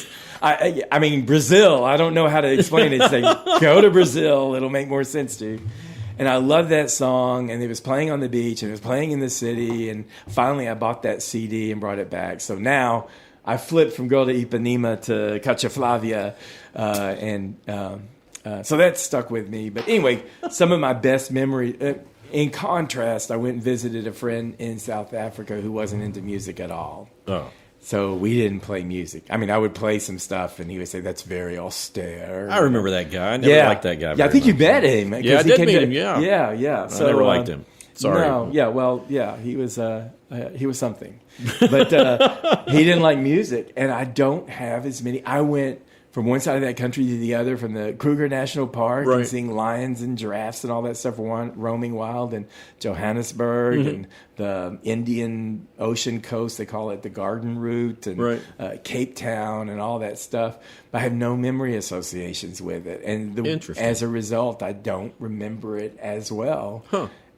I mean, Brazil, I don't know how to explain it. Say, go to Brazil, it'll make more sense to you. And I loved that song, and it was playing on the beach, and it was playing in the city, and finally I bought that CD and brought it back. So now I flipped from Girl to Ipanema to Cátia Flávia, so that stuck with me. But anyway, some of my best memories. In contrast, I went and visited a friend in South Africa who wasn't into music at all. Oh. So we didn't play music. I mean, I would play some stuff, and he would say, that's very austere. I remember that guy. I never liked that guy. Yeah, I think you met him. Yeah, I did meet him, yeah. Yeah. So, I never liked him. Sorry. No, he was something. But he didn't like music, and I don't have as many. I went from one side of that country to the other, from the Kruger National Park and seeing lions and giraffes and all that stuff roaming wild in Johannesburg and the Indian Ocean coast. They call it the Garden Route, and Cape Town and all that stuff. But I have no memory associations with it. And as a result, I don't remember it as well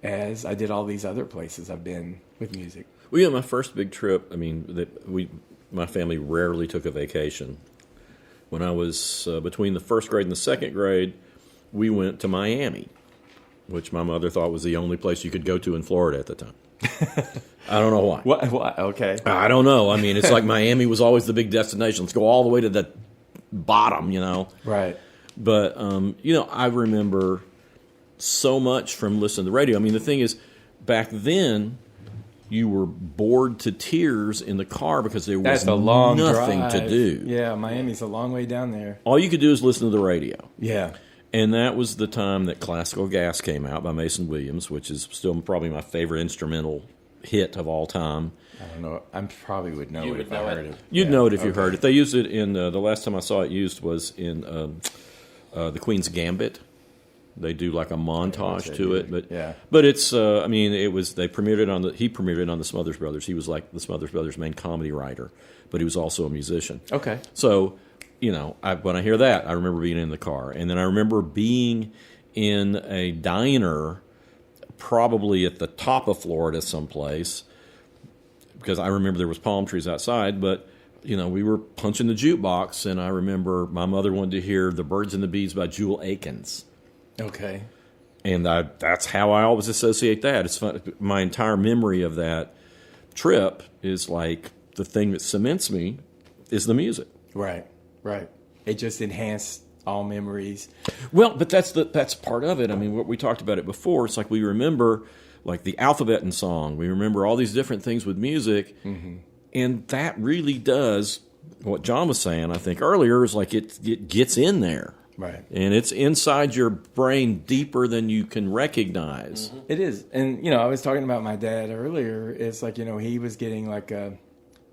as I did all these other places I've been with music. Well, my first big trip, my family rarely took a vacation. When I was between the first grade and the second grade, we went to Miami, which my mother thought was the only place you could go to in Florida at the time. I don't know why. What? Okay. I don't know. I mean, it's like Miami was always the big destination. Let's go all the way to the bottom, Right. But, I remember so much from listening to the radio. I mean, the thing is, back then, you were bored to tears in the car because there was nothing to do. Yeah, Miami's a long way down there. All you could do is listen to the radio. Yeah. And that was the time that Classical Gas came out by Mason Williams, which is still probably my favorite instrumental hit of all time. I don't know. I probably would know it if I heard it. You'd know it if you heard it. They used it in, the last time I saw it used was in The Queen's Gambit. They do like a montage to it, but it's he premiered it on the Smothers Brothers. He was like the Smothers Brothers' main comedy writer, but he was also a musician. Okay. So, when I hear that, I remember being in the car, and then I remember being in a diner probably at the top of Florida someplace, because I remember there was palm trees outside, but we were punching the jukebox, and I remember my mother wanted to hear The Birds and the Bees by Jewel Akins. Okay. And that's how I always associate that. It's fun. My entire memory of that trip is like the thing that cements me is the music. Right. It just enhanced all memories. Well, but that's part of it. I mean, what we talked about it before. It's like we remember like the alphabet in song. We remember all these different things with music. Mm-hmm. And that really does what John was saying, I think, earlier, is like it gets in there. Right. And it's inside your brain deeper than you can recognize. Mm-hmm. It is. And, I was talking about my dad earlier. It's like, he was getting like a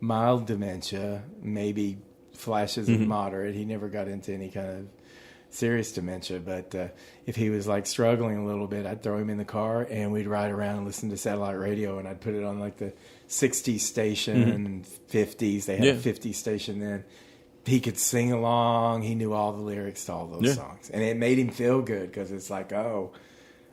mild dementia, maybe flashes of moderate. He never got into any kind of serious dementia. But if he was like struggling a little bit, I'd throw him in the car and we'd ride around and listen to satellite radio. And I'd put it on like the 60s station and 50s. They had a 50s station then. He could sing along. He knew all the lyrics to all those songs. And it made him feel good because it's like, oh,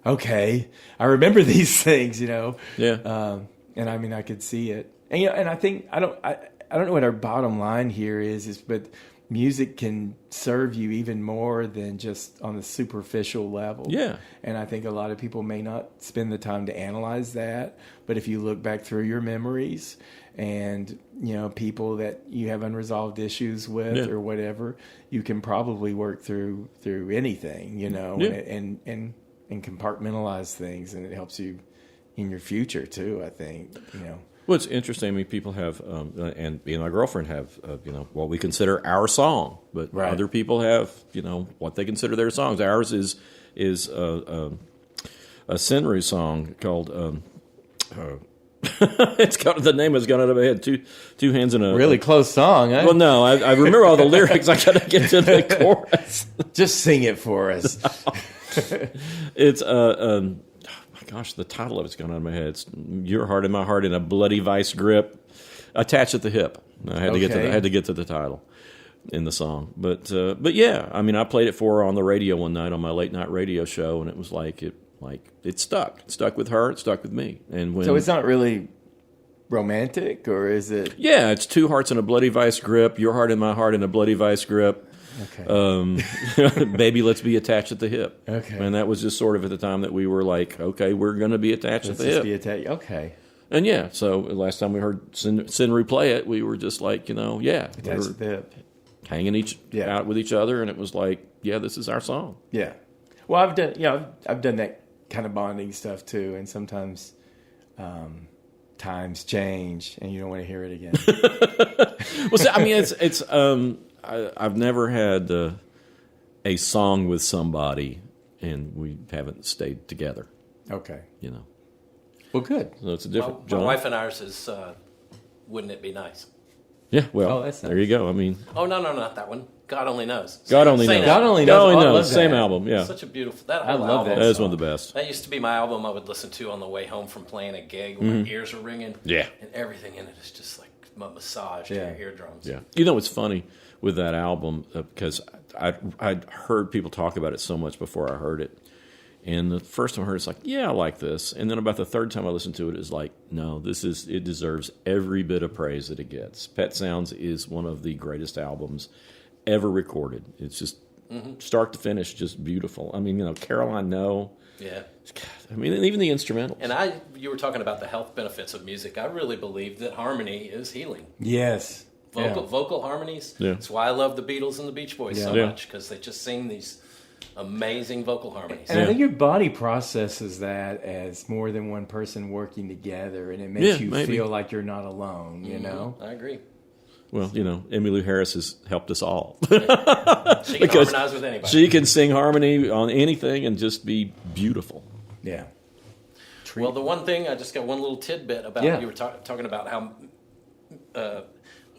okay, I remember these things, Yeah. And I mean, I could see it. And, and I think, I don't know what our bottom line here is, but music can serve you even more than just on the superficial level. Yeah. And I think a lot of people may not spend the time to analyze that. But if you look back through your memories and, people that you have unresolved issues with or whatever, you can probably work through anything, and compartmentalize things. And it helps you in your future too, I think, Well, it's interesting. I mean, people have, and me and my girlfriend have, what we consider our song, but other people have, what they consider their songs. Ours is a Senru song called. It's got the name has gone out of my head. Two hands in a really close song. Eh? Well, no, I remember all the lyrics. I gotta get to the chorus. Just sing it for us. It's gosh, the title of it's gone out of my head. It's Your Heart in My Heart in a Bloody Vice Grip, attached at the hip. I had to get to the title in the song, but yeah, I mean, I played it for her on the radio one night on my late night radio show, and it was like it stuck. It stuck with her. It stuck with me. And so it's not really romantic, or is it? Yeah, it's two hearts in a bloody vice grip. Your heart in my heart in a bloody vice grip. Okay. Baby, let's be attached at the hip. Okay. And that was just sort of at the time that we were like, okay, we're going to be attached at the hip. Okay. And yeah, so last time we heard Senru play it, we were just like, attached at the hip, hanging out with each other, and it was like, yeah, this is our song. Yeah. Well, I've done that kind of bonding stuff too, and sometimes times change, and you don't want to hear it again. Well, see, I mean, it's I've never had a song with somebody and we haven't stayed together. Okay. Well, good. So it's a different. My wife and ours is Wouldn't It Be Nice? Yeah. Well, that's nice. There you go. I mean. Oh no, not that one. God Only Knows. God Only Knows. God Only Knows. God Only Knows. Same album. Yeah. Such a beautiful. That I whole love album. that. That is one of the best. That used to be my album I would listen to on the way home from playing a gig when my ears were ringing. Yeah. And everything in it is just like a massage to your eardrums. Yeah. What's funny with that album, because I'd heard people talk about it so much before I heard it. And the first time I heard it, it's like, yeah, I like this. And then about the third time I listened to it, it's like, no, it deserves every bit of praise that it gets. Pet Sounds is one of the greatest albums ever recorded. It's just start to finish, just beautiful. I mean, Caroline No. Yeah. I mean, and even the instrumentals. And you were talking about the health benefits of music. I really believe that harmony is healing. Yes. Vocal harmonies. Yeah. That's why I love the Beatles and the Beach Boys so much, because they just sing these amazing vocal harmonies. And I think your body processes that as more than one person working together, and it makes you feel like you're not alone, I agree. Well, Emmylou Harris has helped us all. She can harmonize with anybody. She can sing harmony on anything and just be beautiful. Yeah. Well, the one thing, I just got one little tidbit about you were talking about how,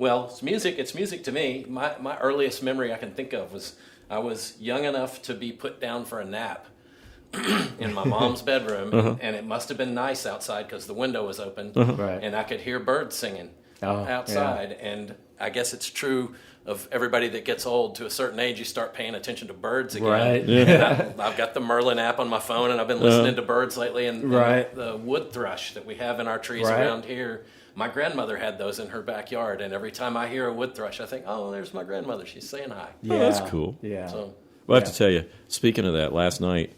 it's music. It's music to me. My earliest memory I can think of was I was young enough to be put down for a nap in my mom's bedroom, and it must have been nice outside because the window was open, Right. and I could hear birds singing outside. And I guess it's true of everybody that gets old. To a certain age, you start paying attention to birds again. Right. Yeah. I've got the Merlin app on my phone, and I've been listening to birds lately. And the wood thrush that we have in our trees around here, my grandmother had those in her backyard. And every time I hear a wood thrush, I think, oh, there's my grandmother. She's saying hi. Yeah. Oh, that's cool. Yeah. So, well, I have to tell you, speaking of that, last night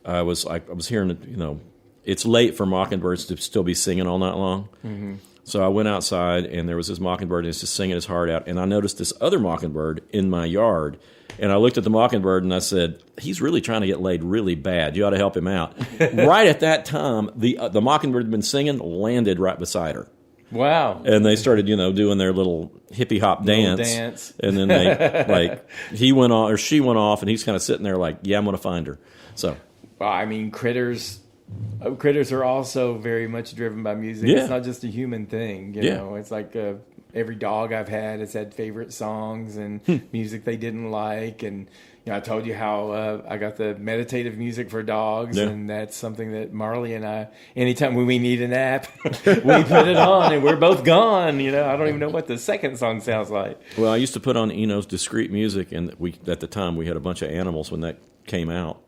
I was hearing, it's late for mockingbirds to still be singing all night long. Mm-hmm. So I went outside, and there was this mockingbird, and it's just singing his heart out. And I noticed this other mockingbird in my yard. And I looked at the mockingbird, and I said, he's really trying to get laid really bad. You ought to help him out. Right at that time, the mockingbird had been singing, landed right beside her. Wow. And they started, doing their little hippie hop dance. And then they, he went on, or she went off, and he's kind of sitting there like, yeah, I'm going to find her. So. Well, I mean, critters are also very much driven by music. Yeah. It's not just a human thing. You know, it's like every dog I've had has had favorite songs and music they didn't like. And I told you how I got the meditative music for dogs, and that's something that Marley and I, anytime when we need a nap, we put it on, and we're both gone. I don't even know what the second song sounds like. Well, I used to put on Eno's discreet music, and at the time we had a bunch of animals when that came out.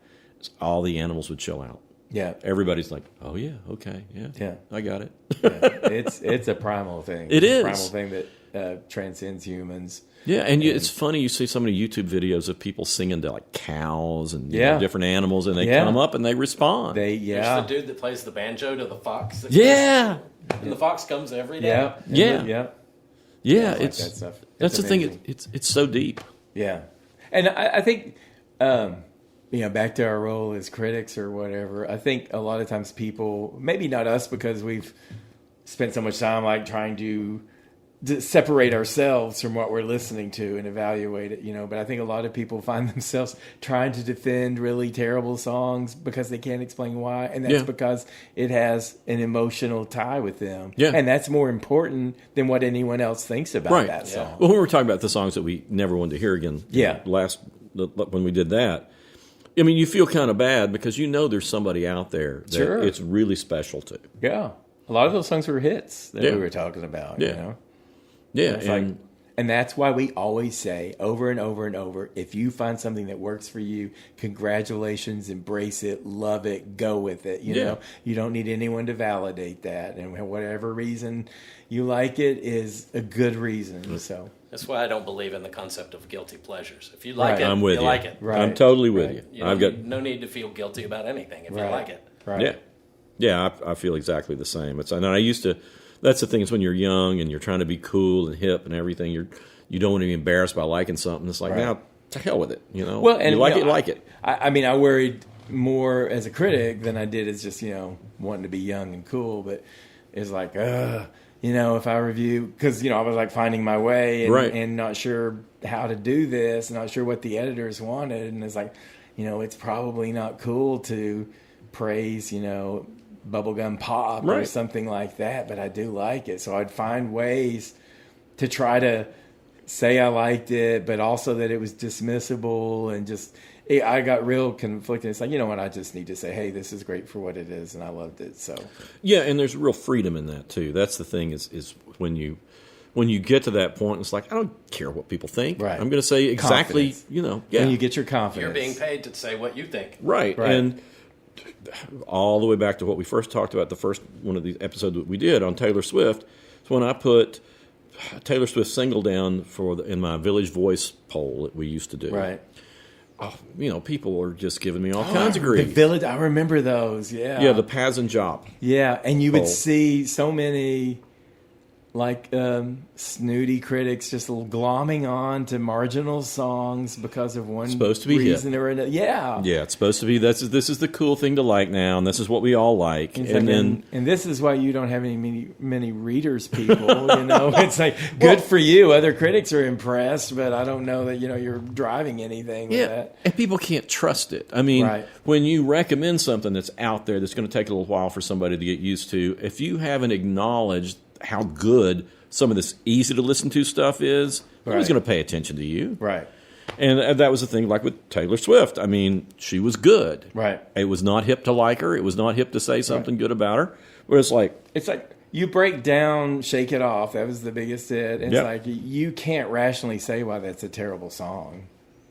All the animals would chill out. Yeah. Everybody's like, oh, yeah, okay, yeah, I got it. It's a primal thing. It is. A primal thing that transcends humans. Yeah, and it's funny, you see so many YouTube videos of people singing to like cows and different animals, and they come up and they respond. There's the dude that plays the banjo to the fox. Yeah. And the fox comes every day. Yeah. It's that stuff. That's the thing, it's so deep. Yeah. And I think... back to our role as critics or whatever, I think a lot of times people, maybe not us because we've spent so much time like trying to separate ourselves from what we're listening to and evaluate it, but I think a lot of people find themselves trying to defend really terrible songs because they can't explain why, and that's because it has an emotional tie with them. Yeah. And that's more important than what anyone else thinks about that song. Well, we were talking about the songs that we never wanted to hear again when we did that. I mean, you feel kind of bad because there's somebody out there that it's really special to. Yeah. A lot of those songs were hits that we were talking about, Yeah. And that's why we always say over and over and over, if you find something that works for you, congratulations, embrace it, love it, go with it. You know, you don't need anyone to validate that. And whatever reason you like it is a good reason. So that's why I don't believe in the concept of guilty pleasures. If you like it, I'm with you. Like it. Right. I'm totally with you. I've got no need to feel guilty about anything if you like it. Right. Yeah. I feel exactly the same. I used to. That's the thing. Is when you're young and you're trying to be cool and hip and everything. You don't want to be embarrassed by liking something. It's like now, to hell with it. Well, and you like it, like it. I mean, I worried more as a critic than I did as just wanting to be young and cool. But it's like, if I review, because I was like finding my way and not sure how to do this, not sure what the editors wanted, and it's like, it's probably not cool to praise, bubblegum pop or something like that, but I do like it. So I'd find ways to try to say I liked it, but also that it was dismissible, and I got real conflicted. It's like, what, I just need to say, hey, this is great for what it is, and I loved it. So yeah, and there's real freedom in that too. That's the thing is when you get to that point, it's like, I don't care what people think. Right. I'm going to say exactly, When you get your confidence. You're being paid to say what you think. Right. And all the way back to what we first talked about, the first one of these episodes that we did on Taylor Swift, is when I put Taylor Swift single down in my Village Voice poll that we used to do. Right. Oh, people are just giving me all kinds of grief. The Village, I remember those. Yeah. Yeah, the Paz and Job. Yeah, and you would see so many snooty critics just glomming on to marginal songs because of one reason or another. Yeah. Yeah, it's supposed to be, this is the cool thing to like now, and this is what we all like. And this is why you don't have many readers, people. It's like, good for you. Other critics are impressed, but I don't know that, you're driving anything with that. And people can't trust it. I mean, when you recommend something that's out there that's going to take a little while for somebody to get used to, if you haven't acknowledged how good some of this easy to listen to stuff is, nobody's going to pay attention to you. Right. And that was the thing, like with Taylor Swift. I mean, she was good. Right. It was not hip to like her. It was not hip to say something good about her. Where it's like you break down "Shake It Off." That was the biggest hit. It's Yep. like you can't rationally say why that's a terrible song.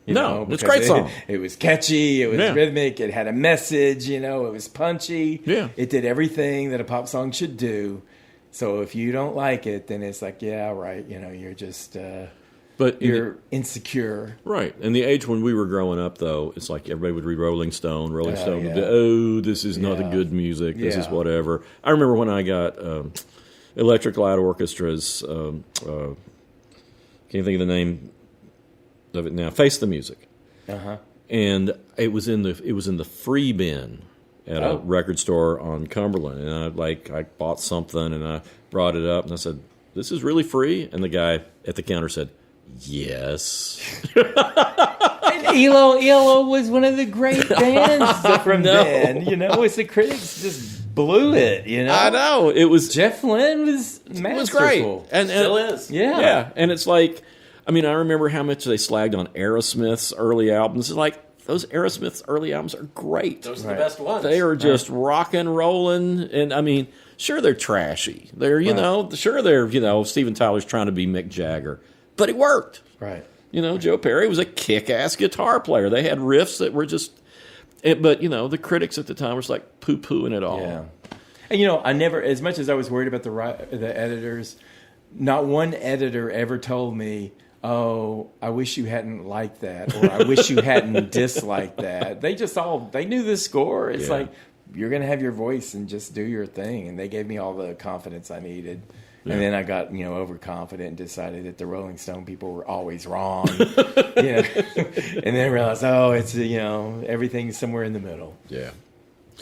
It's a great song. It was catchy. It was Yeah. rhythmic. It had a message. It was punchy. Yeah. It did everything that a pop song should do. So if you don't like it, then it's like, yeah, right. You're just But you're insecure. right. In the age when we were growing up, though, it's like everybody would read Rolling Stone. Rolling Stone would be, oh, this is not the good music. This is whatever. I remember when I got Electric Light Orchestra's, can't think of the name of it now, Face the Music. Uh-huh. And it was in the free bin at a record store on Cumberland. And I bought something and I brought it up and I said, this is really free? And the guy at the counter said, yes. And ELO was one of the great bands from then. It's the critics just blew it. I know. It was Jeff Lynne was masterful. It was great. And Still is. Yeah. And it's like, I remember how much they slagged on Aerosmith's early albums. It's like, those Aerosmith's early albums are great. Those are the best ones. They are just rock and rolling. And sure, they're trashy. They're, sure, they're, Steven Tyler's trying to be Mick Jagger. But it worked. Right. Joe Perry was a kick-ass guitar player. They had riffs that were just... But, the critics at the time were just like poo-pooing it all. Yeah. And, I never... As much as I was worried about the editors, not one editor ever told me, oh, I wish you hadn't liked that, or I wish you hadn't disliked that. They knew the score. It's like, you're going to have your voice and just do your thing. And they gave me all the confidence I needed. Yeah. And then I got, overconfident and decided that the Rolling Stone people were always wrong. And then realized, it's, everything's somewhere in the middle. Yeah.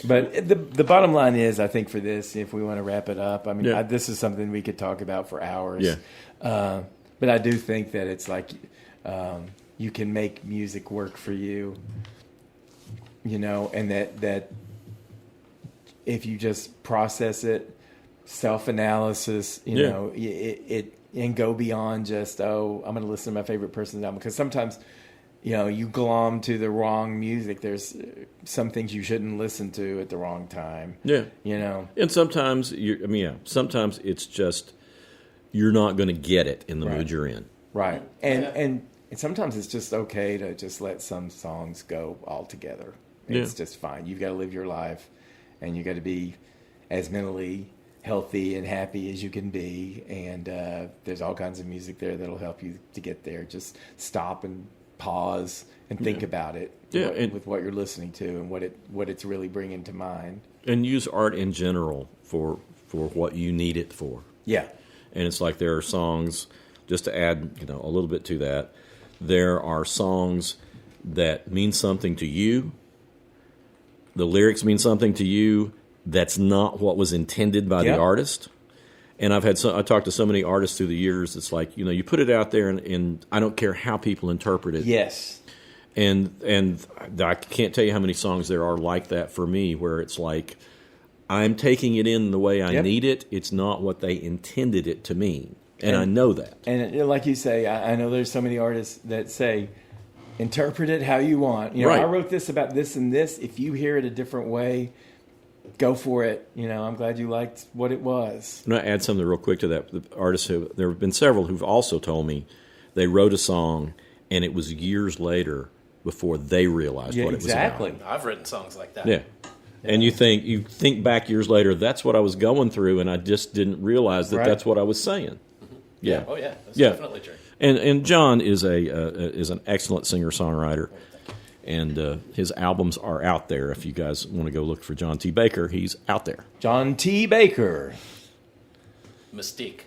But the bottom line is, I think for this, if we want to wrap it up, this is something we could talk about for hours. Yeah. But I do think that it's like you can make music work for you, and that if you just process it, self-analysis, it and go beyond just, I'm going to listen to my favorite person's album. Because sometimes, you glom to the wrong music. There's some things you shouldn't listen to at the wrong time. Yeah. And sometimes, sometimes it's just... you're not going to get it in the mood you're in. Right. And sometimes it's just okay to just let some songs go altogether. It's just fine. You've got to live your life, and you've got to be as mentally healthy and happy as you can be. And there's all kinds of music there that'll help you to get there. Just stop and pause and think about it with what you're listening to and what it's really bringing to mind. And use art in general for what you need it for. Yeah. And it's like there are songs, just to add, a little bit to that, there are songs that mean something to you. The lyrics mean something to you. That's not what was intended by the artist. And I talked to so many artists through the years. It's like, you put it out there and I don't care how people interpret it. Yes. And I can't tell you how many songs there are like that for me, where it's like, I'm taking it in the way I need it. It's not what they intended it to mean. And I know that. And like you say, I know there's so many artists that say, interpret it how you want. I wrote this about this and this. If you hear it a different way, go for it. I'm glad you liked what it was. I'm going to add something real quick to that. The artists there have been several who've also told me they wrote a song and it was years later before they realized what it was about. Exactly. I've written songs like that. Yeah. And you think back years later, that's what I was going through, and I just didn't realize that that's what I was saying. Mm-hmm. Yeah. Oh yeah. That's definitely true. And John is an excellent singer-songwriter, and his albums are out there. If you guys want to go look for John T. Baker, he's out there. John T. Baker. Mystique.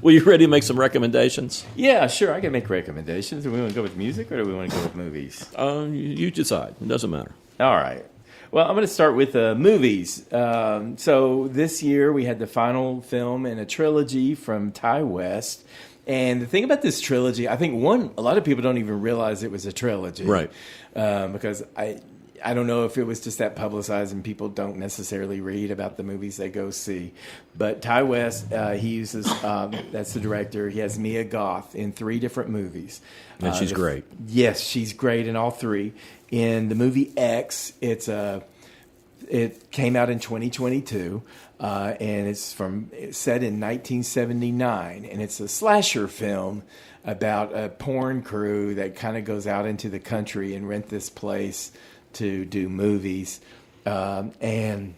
Well, you ready to make some recommendations? Yeah, sure. I can make recommendations. Do we want to go with music or do we want to go with movies? You decide. It doesn't matter. All right. Well, I'm going to start with movies. So this year we had the final film in a trilogy from Ty West. And the thing about this trilogy, I think, a lot of people don't even realize it was a trilogy. Right. Because I don't know if it was just that publicized and people don't necessarily read about the movies they go see. But Ty West, he uses, that's the director, he has Mia Goth in 3 different movies. And she's great. Yes, she's great in all 3. In the movie X, it's a It came out in 2022, and it's set in 1979, and it's a slasher film about a porn crew that kind of goes out into the country and rent this place to do movies. And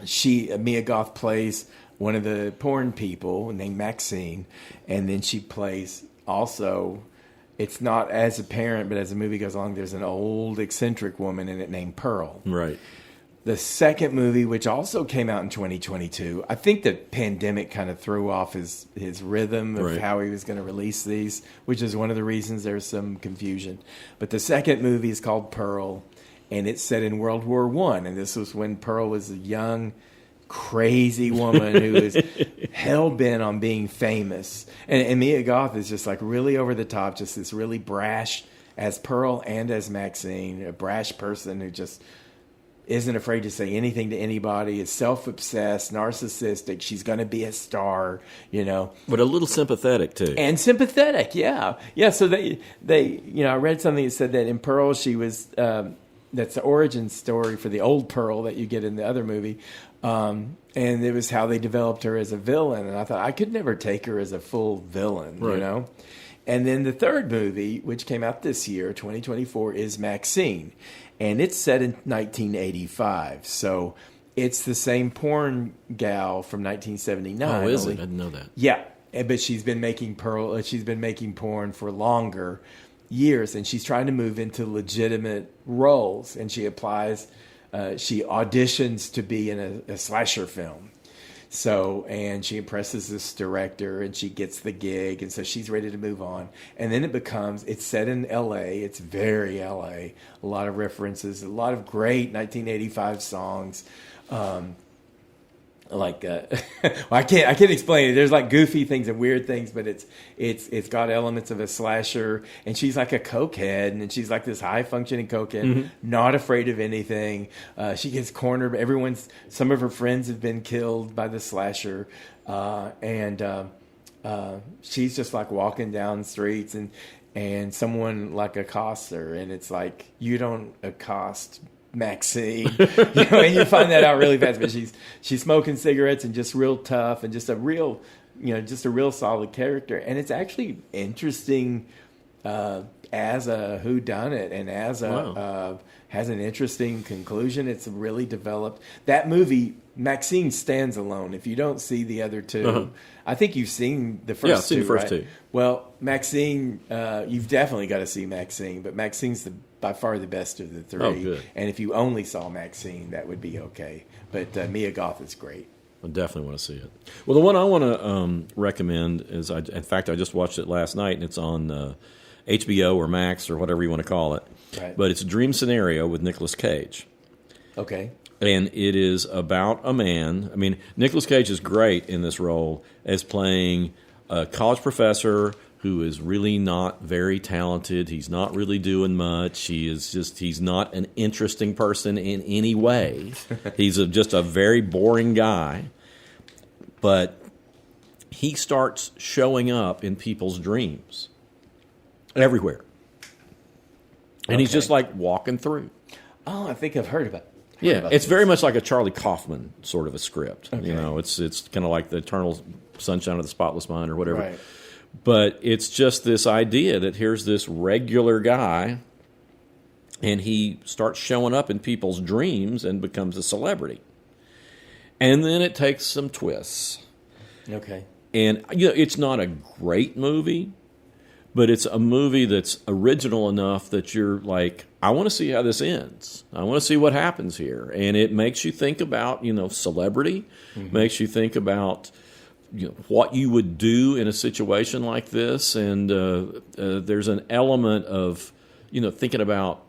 Mia Goth plays one of the porn people named Maxine, and then she plays also, it's not as apparent, but as the movie goes along, there's an old eccentric woman in it named Pearl. Right. The second movie, which also came out in 2022, I think the pandemic kind of threw off his rhythm of how he was going to release these, which is one of the reasons there's some confusion. But the second movie is called Pearl, and it's set in World War I. And this was when Pearl was a young, crazy woman who was hell-bent on being famous. And Mia Goth is just like really over the top, just this really brash, as Pearl and as Maxine, a brash person who just isn't afraid to say anything to anybody, is self-obsessed, narcissistic. She's going to be a star, But a little sympathetic, too. And sympathetic, yeah. Yeah, so they I read something that said that in Pearl she was, that's the origin story for the old Pearl that you get in the other movie. And it was how they developed her as a villain. And I thought, I could never take her as a full villain, And then the third movie, which came out this year, 2024, is Maxine. And it's set in 1985. So it's the same porn gal from 1979. Oh, is it? I didn't know that. Yeah. But she's been making porn for longer years. And she's trying to move into legitimate roles. And she she auditions to be in a slasher film. So, and she impresses this director and she gets the gig. And so she's ready to move on. And then it's set in LA. It's very LA. A lot of references, a lot of great 1985 songs. I can't explain it. There's like goofy things and weird things, but it's got elements of a slasher, and she's like a cokehead, and she's like this high functioning cokehead, not afraid of anything. She gets cornered. Some of her friends have been killed by the slasher, and she's just like walking down the streets, and someone like accosts her, and it's like, you don't accost Maxine, and you find that out really fast. But she's smoking cigarettes and just real tough and just a real solid character. And it's actually interesting as a whodunit and as has an interesting conclusion. It's really developed. That movie, Maxine, stands alone. If you don't see the other two, I think you've seen the first two. Yeah, I've seen the first two. Well, Maxine, you've definitely got to see Maxine, but Maxine's by far the best of the three. Oh, good. And if you only saw Maxine, that would be okay. But Mia Goth is great. I definitely want to see it. Well, the one I want to recommend is, in fact, I just watched it last night, and it's on HBO or Max or whatever you want to call it. Right. But it's Dream Scenario with Nicolas Cage. Okay. And it is about a man. I mean, Nicolas Cage is great in this role as playing a college professor who is really not very talented. He's not really doing much. He's not an interesting person in any way. He's just a very boring guy. But he starts showing up in people's dreams everywhere. And he's just like walking through. Oh, I think I've heard about it. It's very much like a Charlie Kaufman sort of a script. Okay. It's kind of like the Eternal Sunshine of the Spotless Mind or whatever. Right. But it's just this idea that here's this regular guy, and he starts showing up in people's dreams and becomes a celebrity. And then it takes some twists. Okay. And it's not a great movie, but it's a movie that's original enough that you're like, I want to see how this ends. I want to see what happens here. And it makes you think about, celebrity, makes you think about what you would do in a situation like this. And there's an element of, thinking about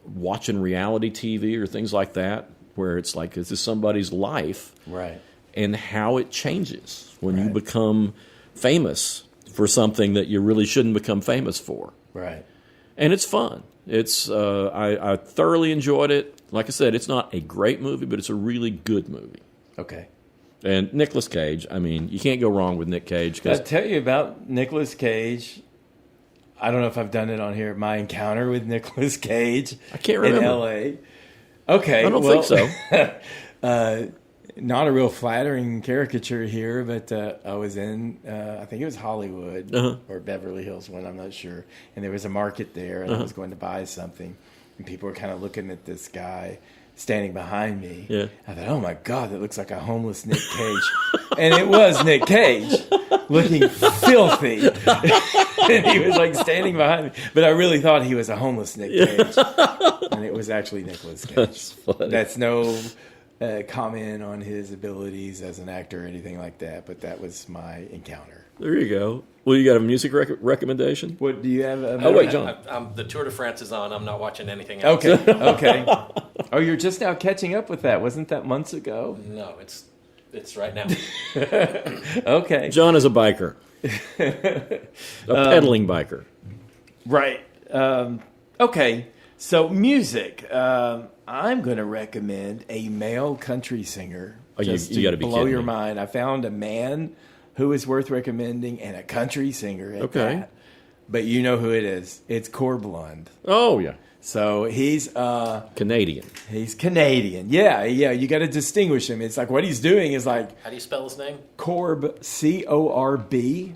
watching reality TV or things like that, where it's like, is this somebody's life? Right. And how it changes when you become famous for something that you really shouldn't become famous for. Right. And it's fun. It's I thoroughly enjoyed it. Like I said, it's not a great movie, but it's a really good movie. Okay. And Nicolas Cage, I mean, you can't go wrong with Nick Cage. I'll tell you about Nicolas Cage. I don't know if I've done it on here. My encounter with Nicolas Cage I can't remember. in L.A. Okay. I don't think so. Not a real flattering caricature here, but I was in, I think it was Hollywood or Beverly Hills one, I'm not sure. And there was a market there, and I was going to buy something. And people were kind of looking at this guy standing behind me. Yeah. I thought, oh my God, that looks like a homeless Nick Cage. And it was Nick Cage, looking filthy. And he was like standing behind me. But I really thought he was a homeless Nick Cage. And it was actually Nicolas Cage. That's funny. That's no comment on his abilities as an actor or anything like that, but that was my encounter. There you go. Well, you got a music recommendation? What do you have? Oh, wait, John. The Tour de France is on. I'm not watching anything else. Okay. Oh, you're just now catching up with that. Wasn't that months ago? No, it's right now. Okay. John is a biker. A pedaling biker. Right. Okay. So music. I'm going to recommend a male country singer. Oh, you got to be blow kidding your me. mind. I found a man who is worth recommending and a country singer at that. But you know who it is. It's Corblund. Oh, yeah. So he's Canadian. He's Canadian. Yeah. You got to distinguish him. It's like what he's doing is like How do you spell his name? Corb, C-O-R-B,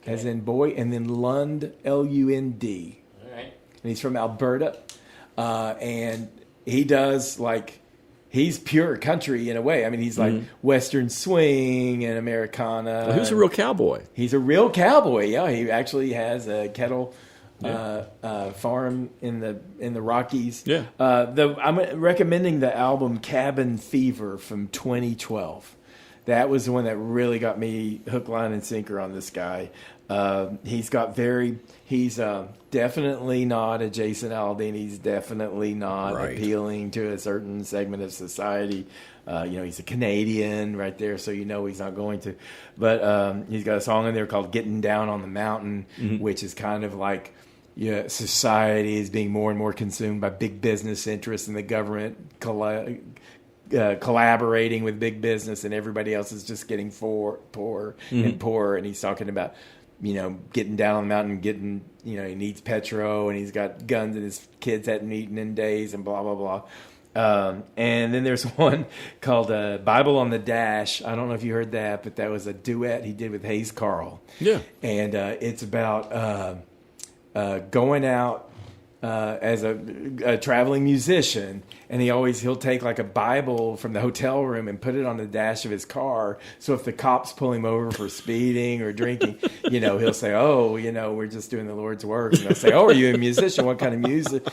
as in boy, and then Lund, L-U-N-D. All right. And he's from Alberta, and he does he's pure country in a way. I mean, he's like Western swing and Americana. Well, who's a real cowboy? He's a real cowboy. Yeah, he actually has a cattle farm in the Rockies. Yeah. I'm recommending the album Cabin Fever from 2012. That was the one that really got me hook, line, and sinker on this guy. He's definitely not a Jason Aldean. He's definitely not appealing to a certain segment of society. He's a Canadian right there, so he's not going to. But he's got a song in there called Getting Down on the Mountain, which is kind of like society is being more and more consumed by big business interests and the government collaborating with big business, and everybody else is just getting poorer and poorer. And he's talking about getting down on the mountain, he needs petro, and he's got guns, and his kids hadn't eaten in days, and blah, blah, blah. And then there's one called Bible on the Dash. I don't know if you heard that, but that was a duet he did with Hayes Carl. Yeah. And it's about going out as a traveling musician, and he'll take like a Bible from the hotel room and put it on the dash of his car. So if the cops pull him over for speeding or drinking, he'll say, "Oh, we're just doing the Lord's work." And they'll say, "Oh, are you a musician? What kind of music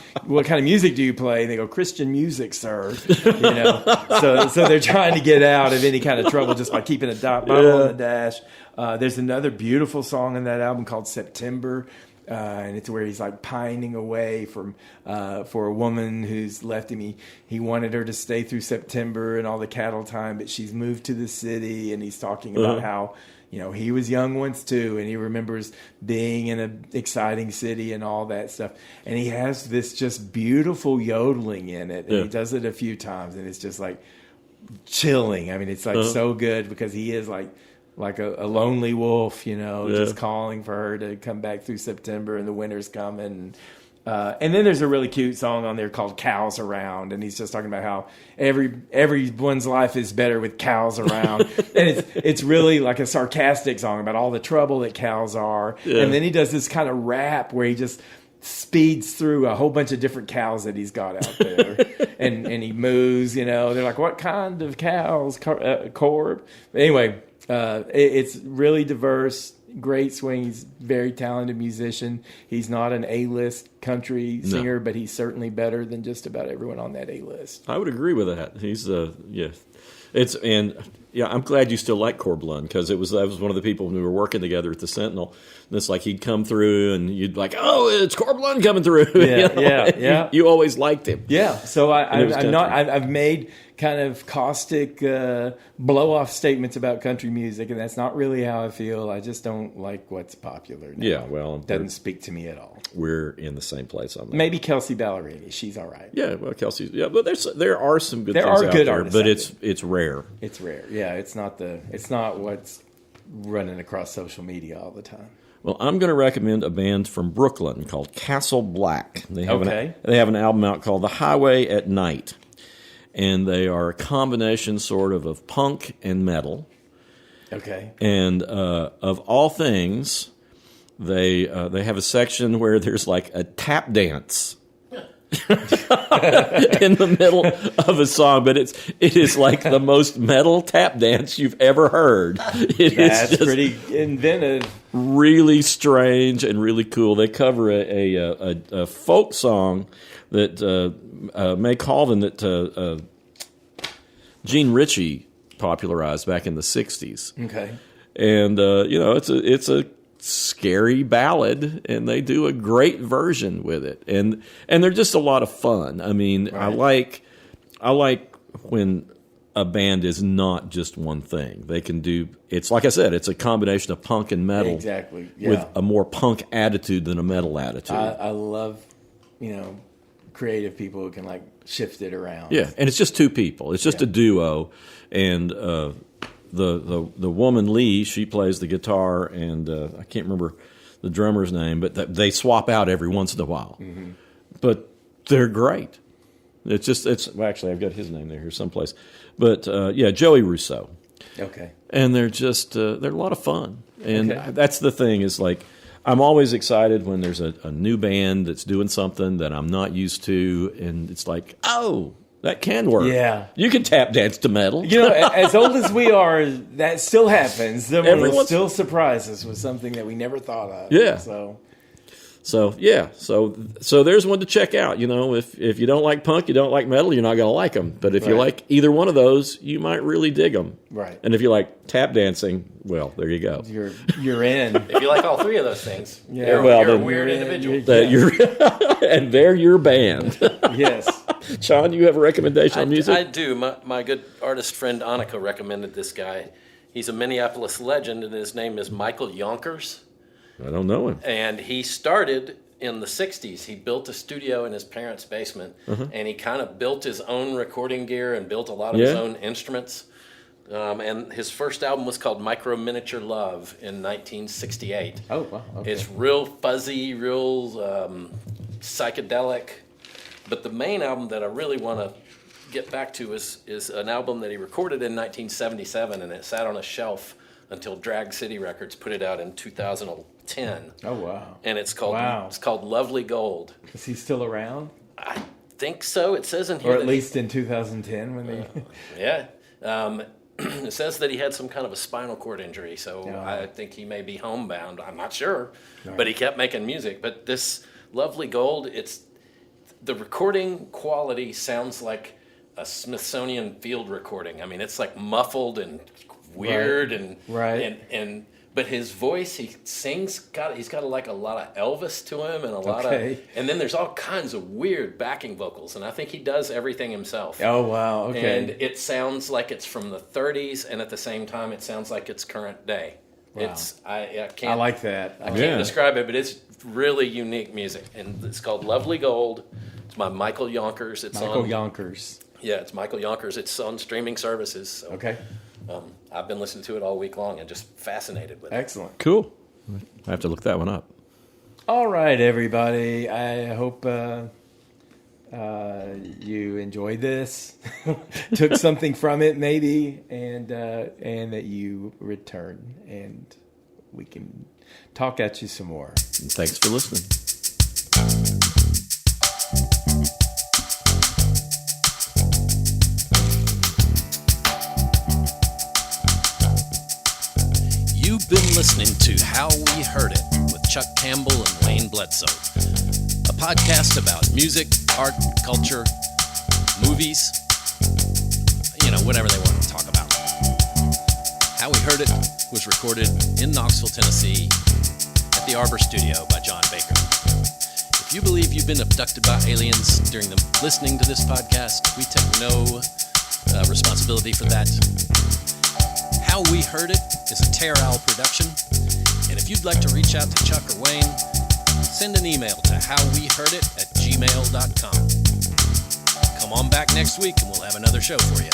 do you play?" And they go, "Christian music, sir." So they're trying to get out of any kind of trouble just by keeping a Bible on the dash. There's another beautiful song in that album called September. And it's where he's like pining away for a woman who's left him. He wanted her to stay through September and all the cattle time, but she's moved to the city. And he's talking about how he was young once too, and he remembers being in an exciting city and all that stuff. And he has this just beautiful yodeling in it, and he does it a few times, and it's just like chilling. I mean, it's like so good because he is like a lonely wolf, just calling for her to come back through September, and the winter's coming. And then there's a really cute song on there called Cows Around, and he's just talking about how everyone's life is better with cows around. And it's really like a sarcastic song about all the trouble that cows are. Yeah. And then he does this kind of rap where he just speeds through a whole bunch of different cows that he's got out there. and he moos, they're like, "What kind of cows, Corb?" Anyway, it's really diverse, great swing. He's a very talented musician. He's not an A-list country singer, but he's certainly better than just about everyone on that A-list. I would agree with that. He's I'm glad you still like Corblund, because that was one of the people when we were working together at the Sentinel. And it's like he'd come through and you'd be like, "Oh, it's Corblund coming through." Yeah. You always liked him. Yeah. So I've made kind of caustic blow-off statements about country music, and that's not really how I feel. I just don't like what's popular now. Yeah, well, it doesn't speak to me at all. We're in the same place on that. Maybe Kelsey Ballerini, she's all right. Yeah, well, Kelsey's, but there are some good things out there, artists, but it's rare. It's rare. Yeah, it's not what's running across social media all the time. Well, I'm going to recommend a band from Brooklyn called Castle Black. They have an album out called The Highway at Night, and they are a combination sort of punk and metal. Okay. And of all things, they have a section where there's like a tap dance in the middle of a song, but it is like the most metal tap dance you've ever heard. That's pretty inventive. Really strange and really cool. They cover a folk song that May Colvin that Gene Ritchie popularized back in the 60s. Okay. And it's a scary ballad, and they do a great version with it, and they're just a lot of fun. I mean, right. I like when a band is not just one thing. They can do, it's like I said, it's a combination of punk and metal. Exactly. Yeah. With a more punk attitude than a metal attitude. I love, creative people who can like shift it around. Yeah, and it's just two people. It's just a duo, and the woman Lee, she plays the guitar, and I can't remember the drummer's name, but they swap out every once in a while. Mm-hmm. But they're great. Actually, I've got his name there here someplace. But Joey Rousseau. Okay. And they're just they're a lot of fun, and that's the thing is like I'm always excited when there's a new band that's doing something that I'm not used to, and it's like, oh, that can work. Yeah. You can tap dance to metal. As old as we are, that still happens. Someone will still surprise us with something that we never thought of. Yeah. So there's one to check out. If you don't like punk, you don't like metal, you're not going to like them. But if you like either one of those, you might really dig them. Right. And if you like tap dancing, well, there you go. You're in. If you like all three of those things, you're a weird individual. And they're your band. Yes. Sean, you have a recommendation on music? I do. My good artist friend Annika recommended this guy. He's a Minneapolis legend, and his name is Michael Yonkers. I don't know him. And he started in the 60s. He built a studio in his parents' basement, and he kind of built his own recording gear and built a lot of his own instruments. And his first album was called Micro Miniature Love in 1968. Oh, wow. Okay. It's real fuzzy, real psychedelic. But the main album that I really want to get back to is an album that he recorded in 1977, and it sat on a shelf until Drag City Records put it out in 2010. Oh, wow. And it's called Lovely Gold. Is he still around? I think so. It says in here. Or at least in 2010 when they... Yeah. It says that he had some kind of a spinal cord injury, so I think he may be homebound. I'm not sure. Right. But he kept making music. But this Lovely Gold, the recording quality sounds like a Smithsonian field recording. I mean, it's like muffled and weird but his voice, he sings, he's got like a lot of Elvis to him and a lot of, and then there's all kinds of weird backing vocals, and I think he does everything himself. Oh, wow, okay. And it sounds like it's from the 30s, and at the same time it sounds like it's current day. Wow. I like that. I can't describe it, but it's really unique music, and it's called Lovely Gold. It's by Michael Yonkers. Yonkers. Yeah, it's Michael Yonkers. It's on streaming services. So. Okay. I've been listening to it all week long and just fascinated with it. Excellent. Cool. I have to look that one up. All right, everybody. I hope you enjoyed this, took something from it maybe, and that you return, and we can talk at you some more. And thanks for listening. You've been listening to How We Heard It with Chuck Campbell and Wayne Bledsoe, a podcast about music, art, culture, movies, whatever they want to talk about. How We Heard It was recorded in Knoxville, Tennessee at the Arbor Studio by John Baker. If you believe you've been abducted by aliens during listening to this podcast, we take no responsibility for that. How We Heard It is a Tear Owl production, and if you'd like to reach out to Chuck or Wayne, send an email to howweheardit@gmail.com. Come on back next week and we'll have another show for you.